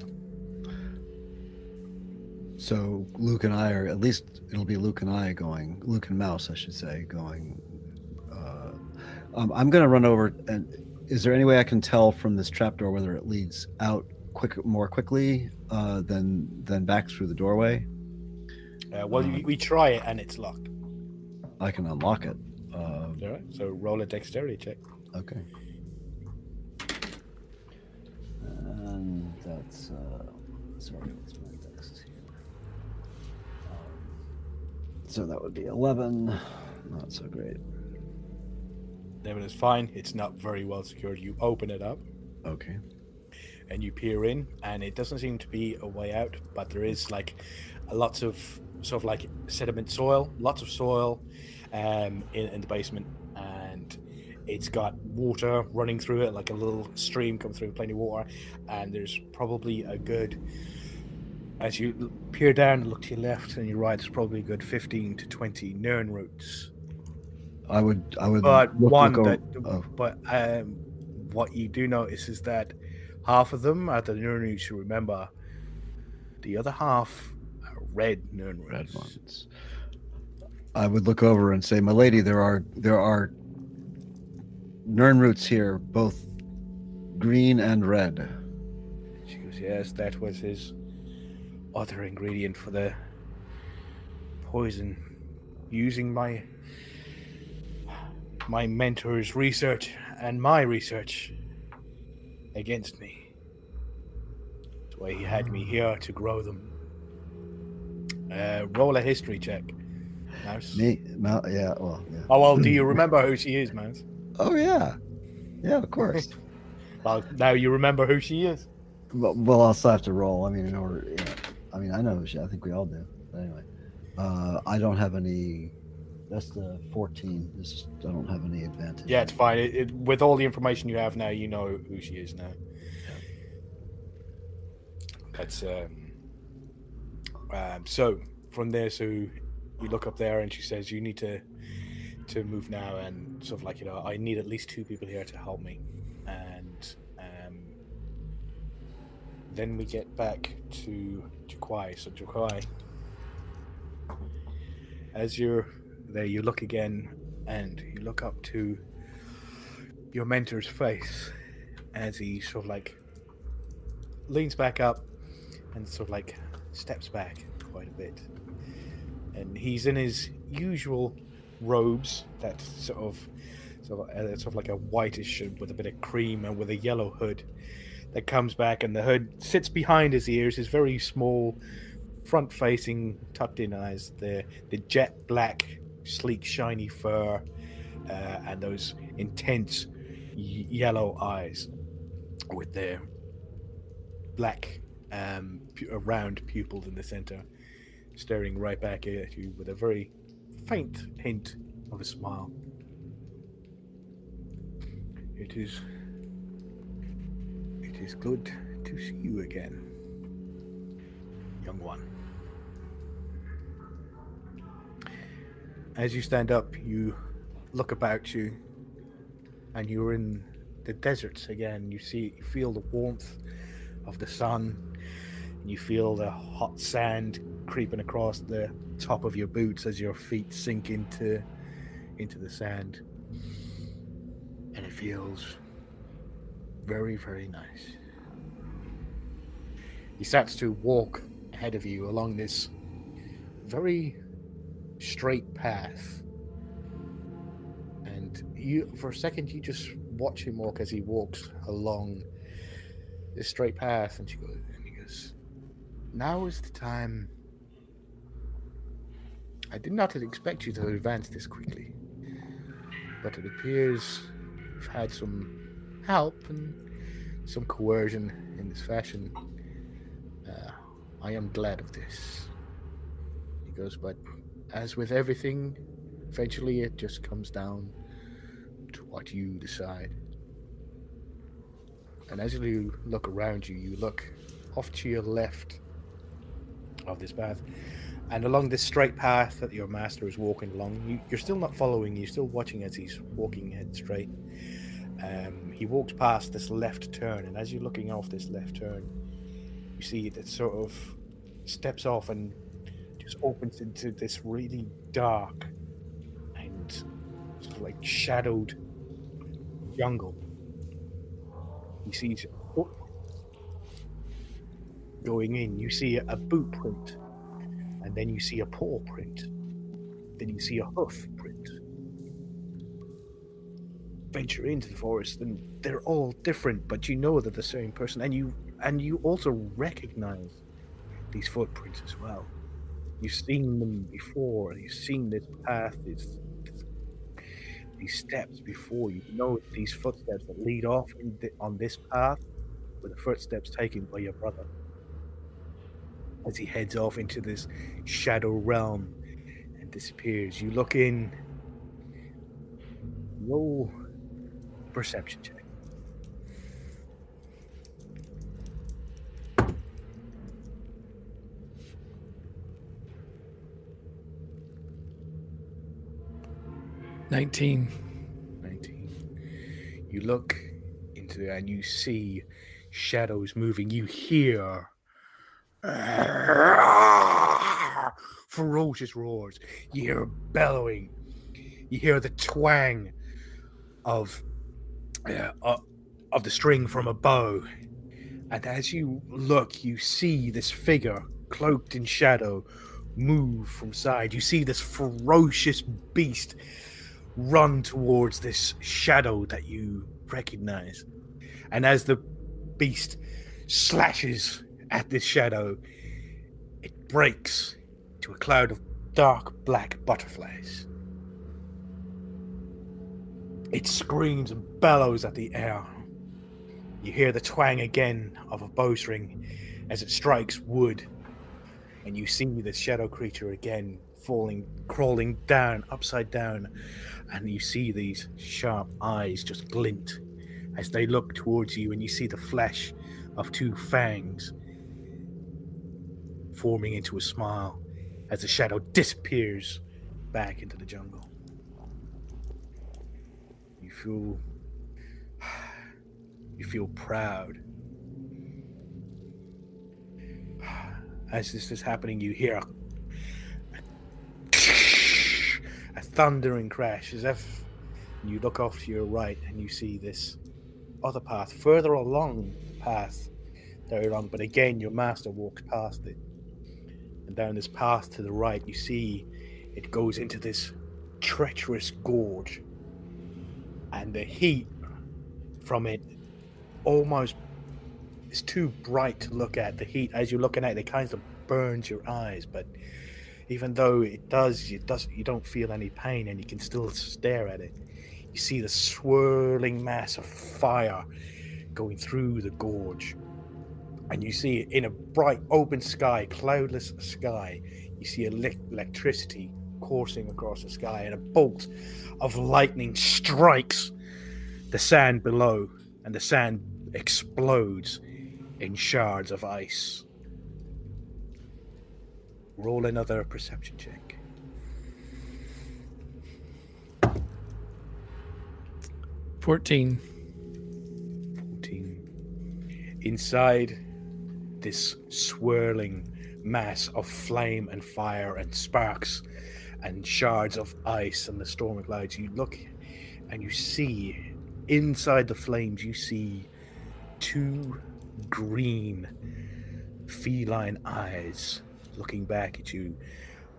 So Luke and I at least it'll be Luke and Mouse, I should say, going. I'm going to run over, and is there any way I can tell from this trapdoor whether it leads out more quickly than back through the doorway? We try it and it's locked. I can unlock it. All right, so roll a dexterity check. Okay. And that's sorry, what's my dex here? So that would be 11. Not so great. Then it's fine. It's not very well secured. You open it up. Okay. And you peer in, and it doesn't seem to be a way out, but there is lots of sort of like sediment soil, lots of soil in the basement, and it's got water running through it, like a little stream come through, plenty of water, and there's probably a good, as you peer down and look to your left and your right, there's probably a good 15 to 20 Nern roots. I would but what you do notice is that half of them are the Nern roots you remember The other half are red Nern Red roots. ones. I would look over and say, "My lady, there are Nern roots here, both green and red." She goes, yes, that was his other ingredient for the poison. Using my mentor's research and my research against me. That's why he had me here to grow them. Roll a history check, Mouse. Me, yeah, well, yeah. Oh, well, do you remember who she is, Mouse? Oh yeah, of course. Well, now you remember who she is. Well, I'll still have to roll. I mean, in order, I mean, I know who she. I think we all do. But anyway, I don't have any. That's the 14. I don't have any advantage. Yeah, it's fine. With all the information you have now, you know who she is now. That's so from there, so you look up there, and she says, "You need to move now," and sort of like, I need at least 2 people here to help me, and then we get back to Jaquai. So Jaquai, as you're there, you look again, and you look up to your mentor's face as he sort of like leans back up and sort of like steps back quite a bit, and he's in his usual robes, that sort of like a whitish with a bit of cream and with a yellow hood that comes back, and the hood sits behind his ears, his very small front facing tucked in eyes, the jet black sleek shiny fur, and those intense yellow eyes with their black round pupils in the center, staring right back at you with a very faint hint of a smile. It is good to see you again, young one. As you stand up, you look about you, and you're in the deserts again. You feel the warmth of the sun, and you feel the hot sand creeping across the top of your boots as your feet sink into the sand, and it feels very, very nice. He starts to walk ahead of you along this very straight path, and you, for a second, you just watch him walk as he walks along this straight path, and he goes, now is the time. I did not expect you to advance this quickly, but it appears you've had some help and some coercion in this fashion. I am glad of this. He goes, but as with everything, eventually it just comes down to what you decide. And as you look around you, you look off to your left of this path, and along this straight path that your master is walking along, you're still not following, you're still watching as he's walking head straight. He walks past this left turn, and as you're looking off this left turn, you see that sort of steps off and just opens into this really dark and sort of like shadowed jungle. You see going in, you see a boot print, and then you see a paw print, then you see a hoof print. Venture into the forest, and they're all different, but you know they're the same person, and you also recognize these footprints as well. You've seen them before. You've seen this path, these steps before. You know these footsteps that lead off on this path were the footsteps taken by your brother as he heads off into this shadow realm and disappears. You look in. Roll perception check. $19. You look into and you see shadows moving. You hear Ferocious roars. You hear bellowing. You hear the twang of the string from a bow. And as you look, you see this figure cloaked in shadow move from side. You see this ferocious beast run towards this shadow that you recognize. And as the beast slashes at this shadow, it breaks to a cloud of dark black butterflies. It screams and bellows at the air. You hear the twang again of a bowstring as it strikes wood. And you see this shadow creature again crawling down, upside down. And you see these sharp eyes just glint as they look towards you. And you see the flesh of two fangs forming into a smile as the shadow disappears back into the jungle. You feel proud. As this is happening, you hear a thundering crash, as if you look off to your right and you see this other path further along the path very long, but again your master walks past it. And down this path to the right, you see it goes into this treacherous gorge. And the heat from it almost is too bright to look at. The heat, as you're looking at it, kind of burns your eyes. But even though it does, you don't feel any pain, and you can still stare at it. You see the swirling mass of fire going through the gorge. And you see in a bright open sky, cloudless sky, you see electricity coursing across the sky, and a bolt of lightning strikes the sand below, and the sand explodes in shards of ice. Roll another perception check. 14. Inside this swirling mass of flame and fire and sparks and shards of ice and the storm clouds, you look and you see inside the flames, you see two green feline eyes looking back at you,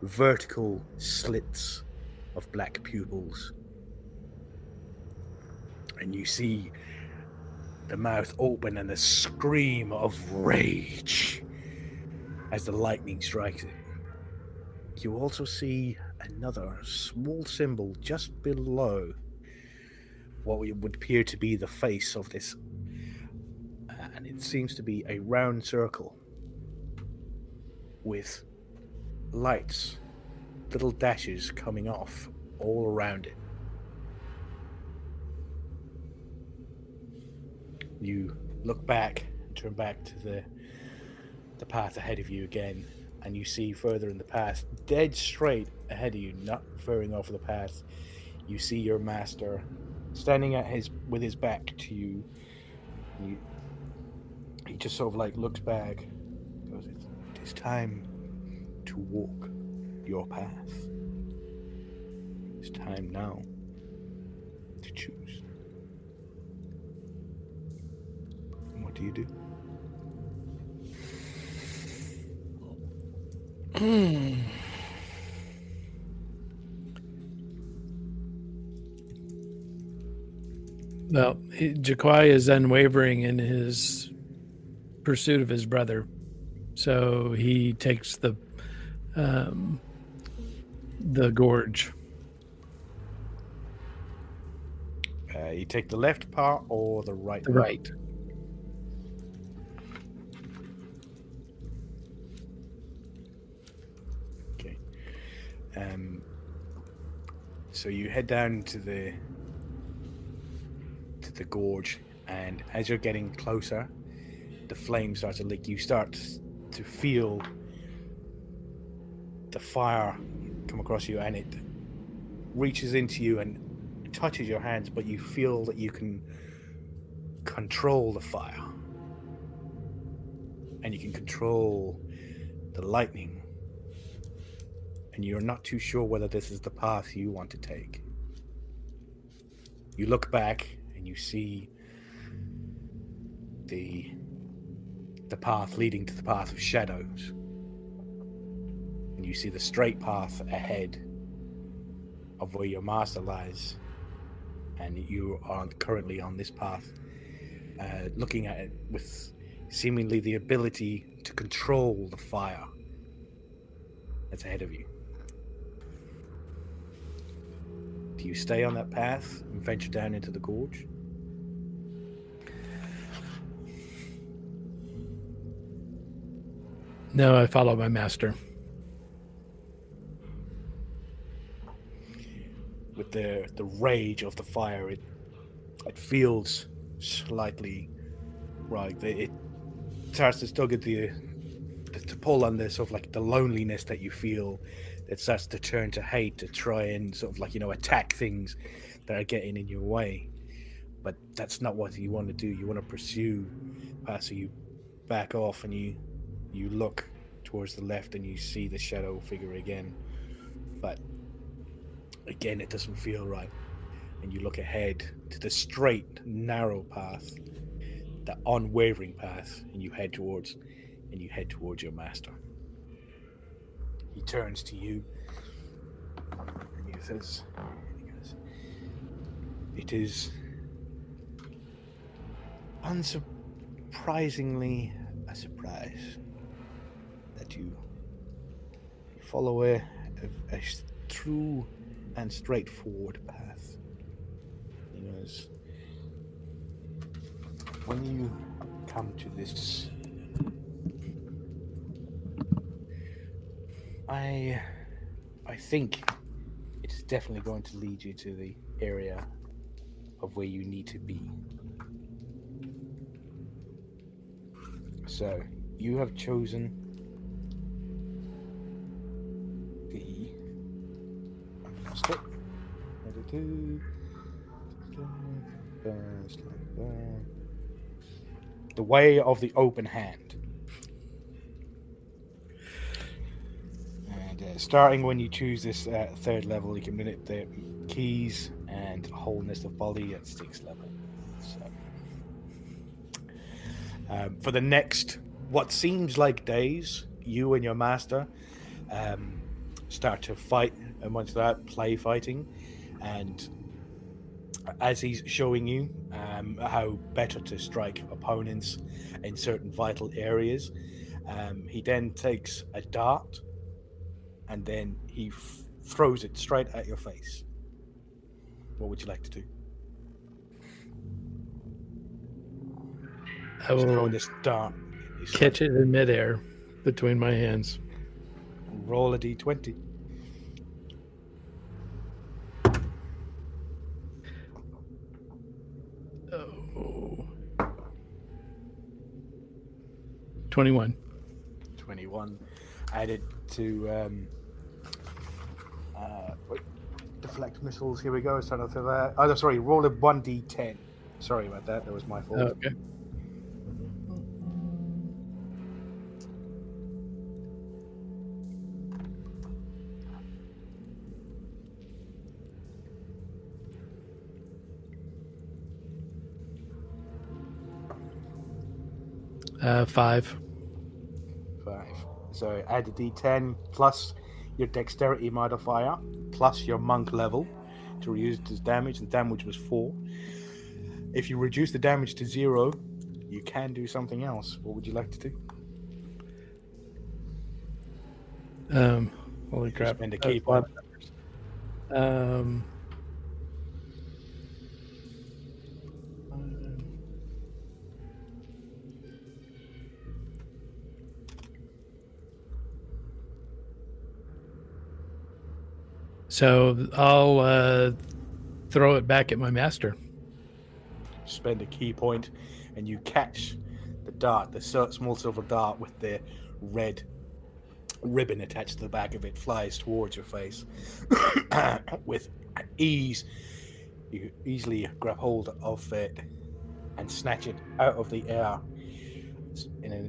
vertical slits of black pupils. And you see the mouth open and a scream of rage as the lightning strikes it. You also see another small symbol just below what would appear to be the face of this, and it seems to be a round circle with lights, little dashes coming off all around it. You look back and turn back to the path ahead of you again, and you see further in the path, dead straight ahead of you, not veering off the path, you see your master standing with his back to you. He just sort of like looks back, goes, "It is time to walk your path. It's time now to choose." And what do you do? Well, Jaquai is unwavering in his pursuit of his brother, so he takes the gorge. You take the left part or the right? The right. Okay. So you head down to the gorge, and as you're getting closer, the flame starts to lick. You start to feel the fire come across you, and it reaches into you and touches your hands, but you feel that you can control the fire. and you can control the lightning, and you're not too sure whether this is the path you want to take. You look back and you see the path leading to the path of shadows, and you see the straight path ahead of where your master lies, and you are currently on this path, looking at it with seemingly the ability to control the fire that's ahead of you. Do you stay on that path and venture down into the gorge? No, I follow my master. With the rage of the fire, it feels slightly right. It starts to still get to pull on this sort of like the loneliness that you feel. It starts to turn to hate, to try and sort of like, attack things that are getting in your way. But that's not what you want to do. You want to pursue past, so you back off and you look towards the left and you see the shadow figure again. But again, it doesn't feel right. And you look ahead to the straight, narrow path, the unwavering path, and you head towards your master. He turns to you and he goes, "It is unsurprisingly a surprise that you follow a true and straightforward path. He goes, when you come to this, I think it's definitely going to lead you to the area of where you need to be. So, you have chosen the... I've lost it. The way of the open hand. And starting when you choose this third level, you can manipulate the keys and wholeness of body at 6th level. So, for the next, what seems like days, you and your master start to fight amongst that, play fighting, and as he's showing you how better to strike opponents in certain vital areas, he then takes a dart and then he throws it straight at your face. What would you like to do? I will throw this dart. catch it in midair between my hands. Roll a d20. Oh. 21. 21. Added to wait, deflect missiles. Here we go. Start off with that. Oh, sorry. Roll a 1d10. Sorry about that. That was my fault. Okay. Five. 5. So add a d10 plus your dexterity modifier plus your monk level to reduce this damage. The damage was 4. If you reduce the damage to 0, you can do something else. What would you like to do? Holy crap. Spend a key point. So I'll throw it back at my master. Spend a key point, and you catch the dart, the small silver dart with the red ribbon attached to the back of it, flies towards your face. With ease, you easily grab hold of it and snatch it out of the air in a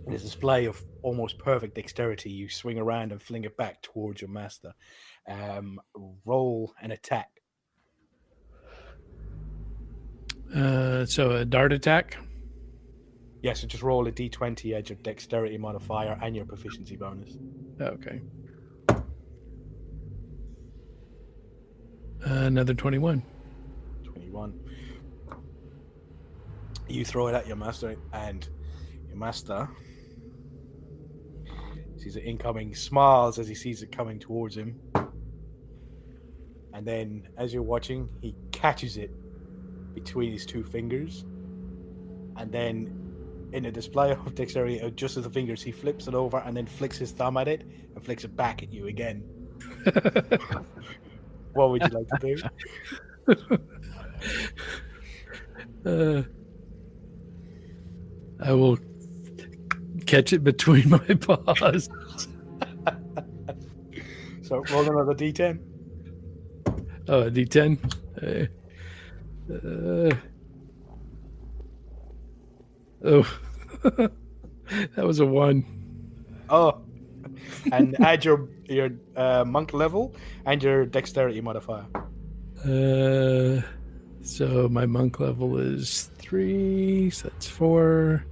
This display of almost perfect dexterity, you swing around and fling it back towards your master. Roll an attack. So a dart attack. Yeah, so just roll a d20 at your dexterity modifier and your proficiency bonus. Okay. Another 21. 21. You throw it at your master, and your master sees it incoming, smiles as he sees it coming towards him. And then, as you're watching, he catches it between his two fingers. And then, in a display of dexterity, adjusts the fingers, he flips it over and then flicks his thumb at it and flicks it back at you again. What would you like to do? I will catch it between my paws. So roll another d10. Oh, a d10. That was a 1. Oh, and add your monk level and your dexterity modifier. So my monk level is 3, so that's 4.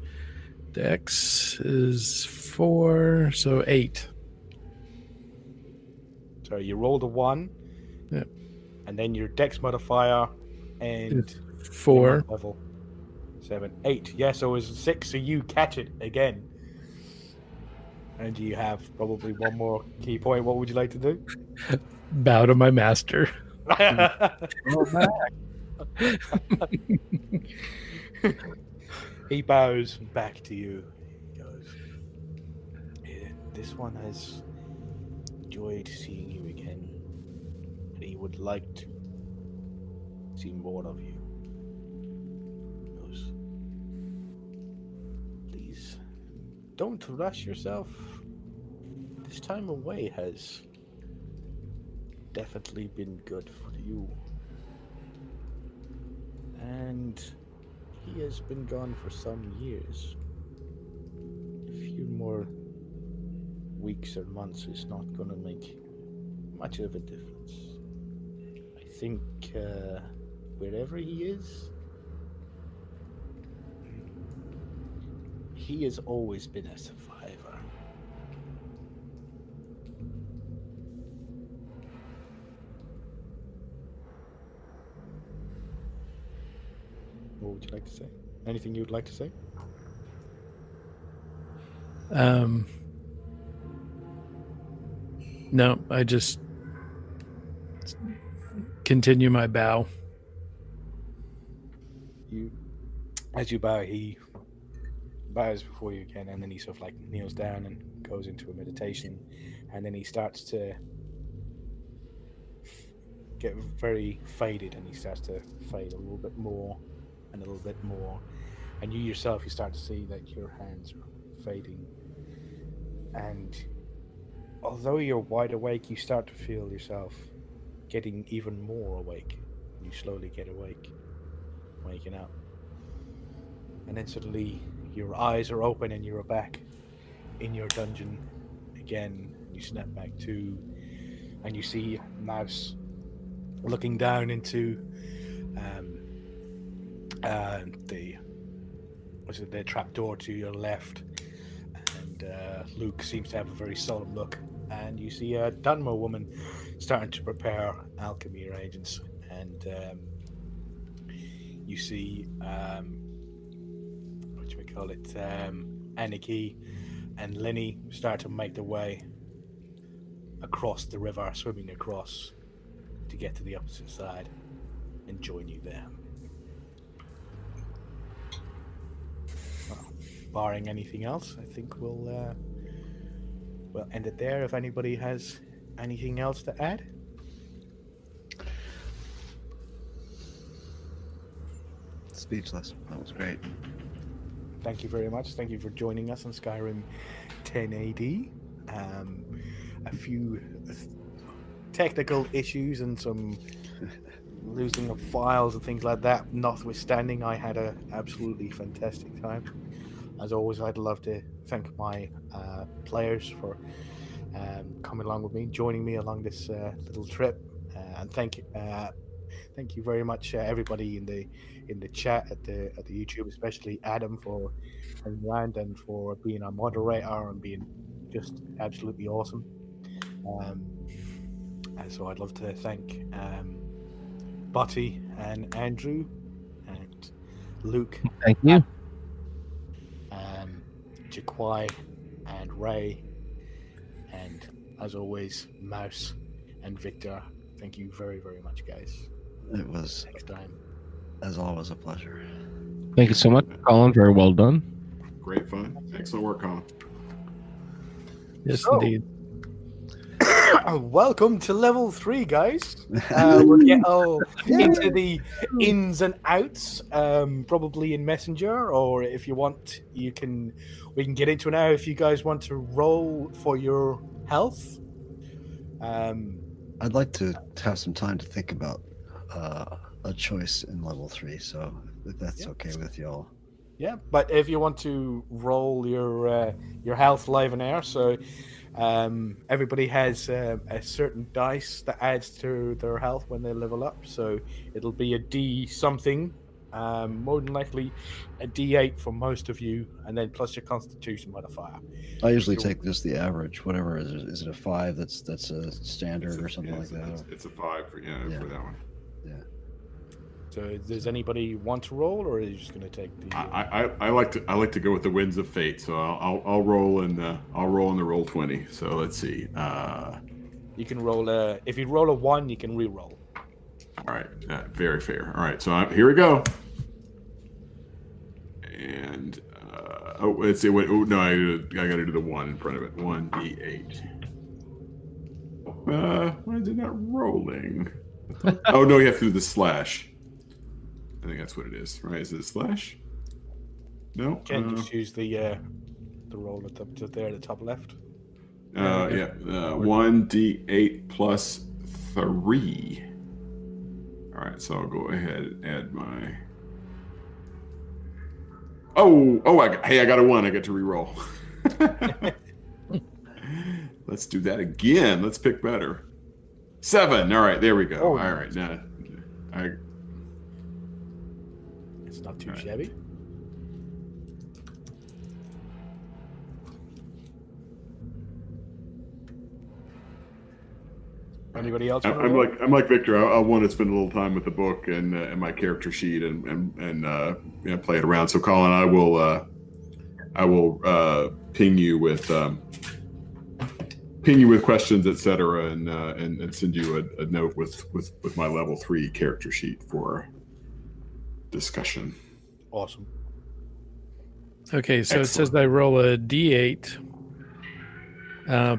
Dex is 4, so 8. Sorry, you rolled a 1. Yeah. And then your dex modifier and 4. level 7, 8. Yeah, so it was 6. So you catch it again, and you have probably one more key point. What would you like to do? Bow to my master. He bows back to you. He goes, "This one has enjoyed seeing you again, and he would like to see more of you. He goes, please don't rush yourself. This time away has definitely been good for you. And he has been gone for some years. A few more weeks or months is not going to make much of a difference. I think wherever he is, he has always been a survivor. What would you like to say? Anything you would like to say? No, I just continue my bow. As you bow, he bows before you again, and then he sort of like kneels down and goes into a meditation, and then he starts to get very faded, and he starts to fade a little bit more and a little bit more, and you yourself, you start to see that your hands are fading, and although you're wide awake, you start to feel yourself getting even more awake. You slowly get awake, waking up, and then suddenly your eyes are open and you're back in your dungeon again. You snap back to, and you see Mouse looking down into the trapdoor to your left, and Luke seems to have a very solemn look, and you see a Dunmo woman starting to prepare alchemy reagents, and you see Aniki and Lenny start to make their way across the river, swimming across to get to the opposite side and join you there. Well, barring anything else, I think we'll end it there. If anybody has anything else to add. Speechless. That was great. Thank you very much. Thank you for joining us on Skyrim 10AD. A few technical issues and some losing of files and things like that notwithstanding, I had an absolutely fantastic time. as always, I'd love to thank my players for coming along with me, joining me along this little trip, and thank you very much, everybody in the chat at the YouTube, especially Adam for hanging around and for being our moderator and being just absolutely awesome. And so I'd love to thank Butty and Andrew and Luke, Thank you. Jaquai and Ray, and as always, Mouse and Victor. Thank you very, very much, guys. It was, Next time. as always, a pleasure. Thank you so much, Colin. Very well done. Great fun. Excellent work, Colin. Yes, So- indeed. Welcome to level 3, guys. We'll get all into the ins and outs, probably in Messenger, or if you want, we can get into it now. If you guys want to roll for your health, I'd like to have some time to think about a choice in level 3, so if that's okay with y'all. yeah. But if you want to roll your health live and air, so everybody has a certain dice that adds to their health when they level up. So it'll be a D something, more than likely a D8 for most of you, and then plus your Constitution modifier. I usually take just the average, whatever is it. Is it a 5 that's a standard or something like that? It's a 5 for for that one. So does anybody want to roll, or are you just going to take the? I like to go with the winds of fate, so I'll roll in the roll 20. So let's see. You can roll if you roll a 1, you can re-roll. All right, very fair. All right, so here we go. And let's see. Wait, no, I got to do the 1 in front of it. 1d8. Why is it not rolling? Oh no, you have to do the slash. I think that's what it is, right? Is it a slash? No. Can just use the roll at the top left. Yeah. 1d8 plus 3. All right, so I'll go ahead and add my. I got a 1. I get to re-roll. Let's do that again. Let's pick better. 7. All right, there we go. Oh, all right, now It's not too shabby. Anybody else? I'm like Victor. I want to spend a little time with the book and my character sheet and play it around. So Colin, I will ping you with questions, etc., and send you a note with my level 3 character sheet for discussion. Awesome. Okay, so Excellent. it says I roll a D8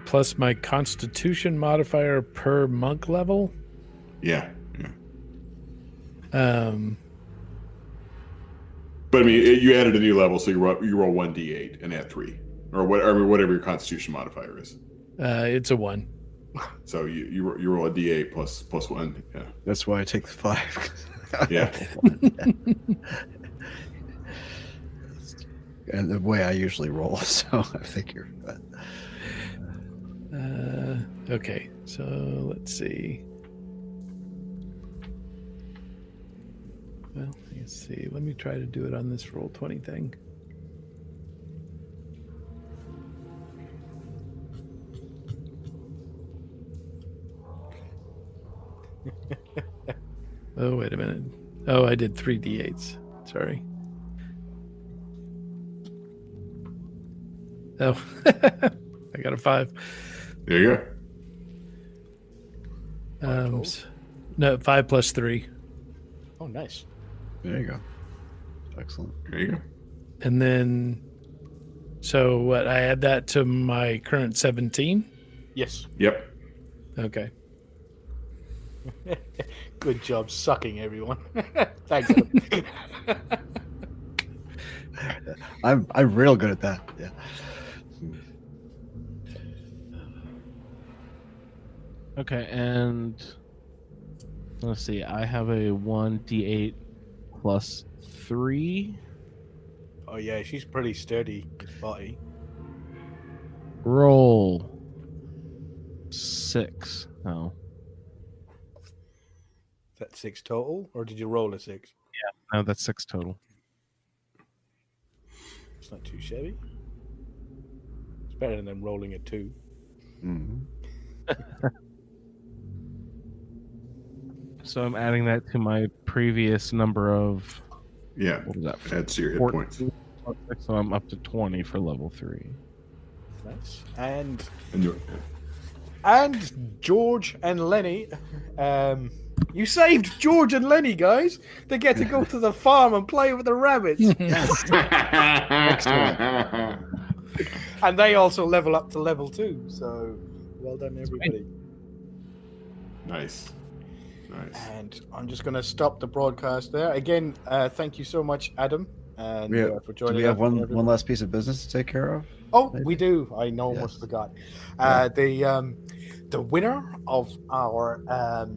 plus my Constitution modifier per monk level. Yeah. Um, But I mean, you added a new level, so you roll 1d8 and add 3, or whatever your Constitution modifier is. it's a 1. So you roll a d8 plus 1. Yeah. That's why I take the 5. Yeah. And the way I usually roll, so I figure. But, Okay, so let's see. Well, let's see. Let me try to do it on this roll 20 thing. Oh, wait a minute. Oh, I did 3 D8s. Sorry. Oh, I got a 5. There you go. No, 5 plus 3. Oh, nice. there you go. Excellent. There you go. And then, so what? I add that to my current 17? Yes. Yep. Okay. Good job sucking, everyone. Thanks. Adam. I'm real good at that. Yeah. Okay, and let's see. I have a 1d8 plus 3. Oh yeah, she's pretty sturdy, this body. Roll 6. No. Is that 6 total, or did you roll a 6? No, that's 6 total. It's not too shabby. It's better than rolling a 2. Mm-hmm. So I'm adding that to my previous number of. Yeah, What was that? adds to your hit 14. points. So I'm up to 20 for level 3. Nice. And And George and Lenny, you saved George and Lenny, guys. They get to go to the farm and play with the rabbits. And they also level up to level 2. So well done, everybody. Nice. And I'm just going to stop the broadcast there. Again, thank you so much, Adam, and for joining us. Do we have one last piece of business to take care of? Oh, maybe? we do. I almost forgot. The winner of our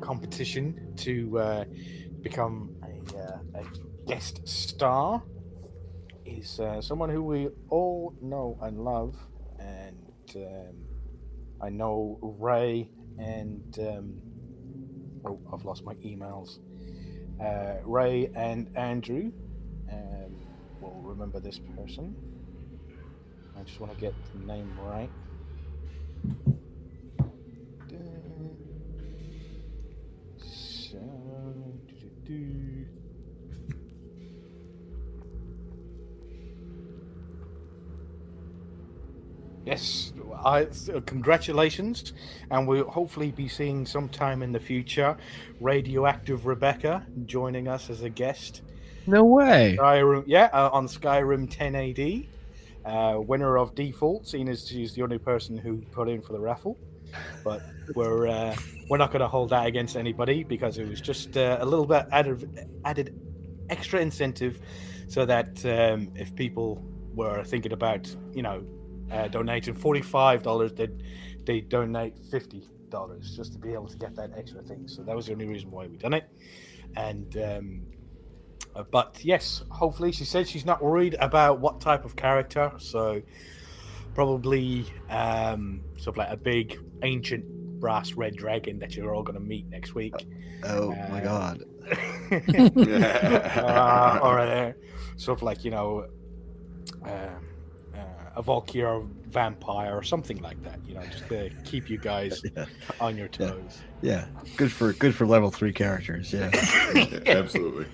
competition to become a guest star is someone who we all know and love, and I know Ray and I've lost my emails. Ray and Andrew will remember this person. I just want to get the name right. Yes, congratulations, and we'll hopefully be seeing sometime in the future Radioactive Rebecca joining us as a guest. No way. Skyrim, on Skyrim 10 AD, winner of default, seeing as she's the only person who put in for the raffle. But we're not going to hold that against anybody, because it was just a little bit added extra incentive, so that if people were thinking about donating $45, they donate $50 just to be able to get that extra thing. So that was the only reason why we done it. And but yes, hopefully, she said she's not worried about what type of character, so probably sort of like a big ancient brass red dragon that you're all going to meet next week. Oh my god. Or sort of like a Valkyr vampire or something like that, just to keep you guys on your toes. Yeah. Good for level 3 characters. Yeah. Absolutely.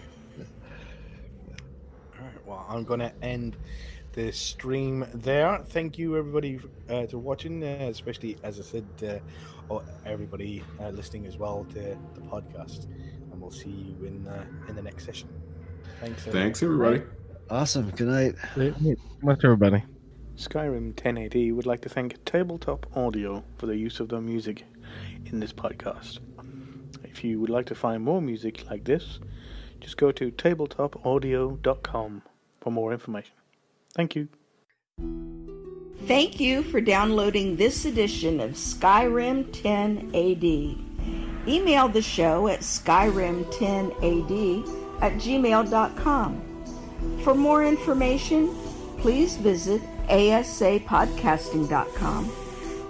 All right, well, I'm going to end the stream there. Thank you, everybody, for watching, especially, as I said, everybody listening as well to the podcast. And we'll see you in the next session. Thanks, everybody. Awesome. Good night. Much, everybody. Skyrim 1080 would like to thank Tabletop Audio for the use of their music in this podcast. If you would like to find more music like this, just go to tabletopaudio.com for more information. Thank you. Thank you for downloading this edition of Skyrim 10 AD. Email the show at skyrim10ad@gmail.com. For more information, please visit asapodcasting.com,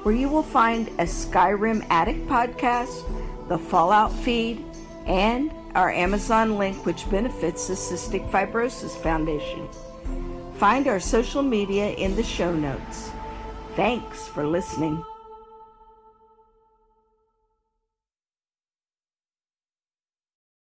where you will find a Skyrim Addict podcast, the Fallout feed, and our Amazon link, which benefits the Cystic Fibrosis Foundation. Find our social media in the show notes. Thanks for listening.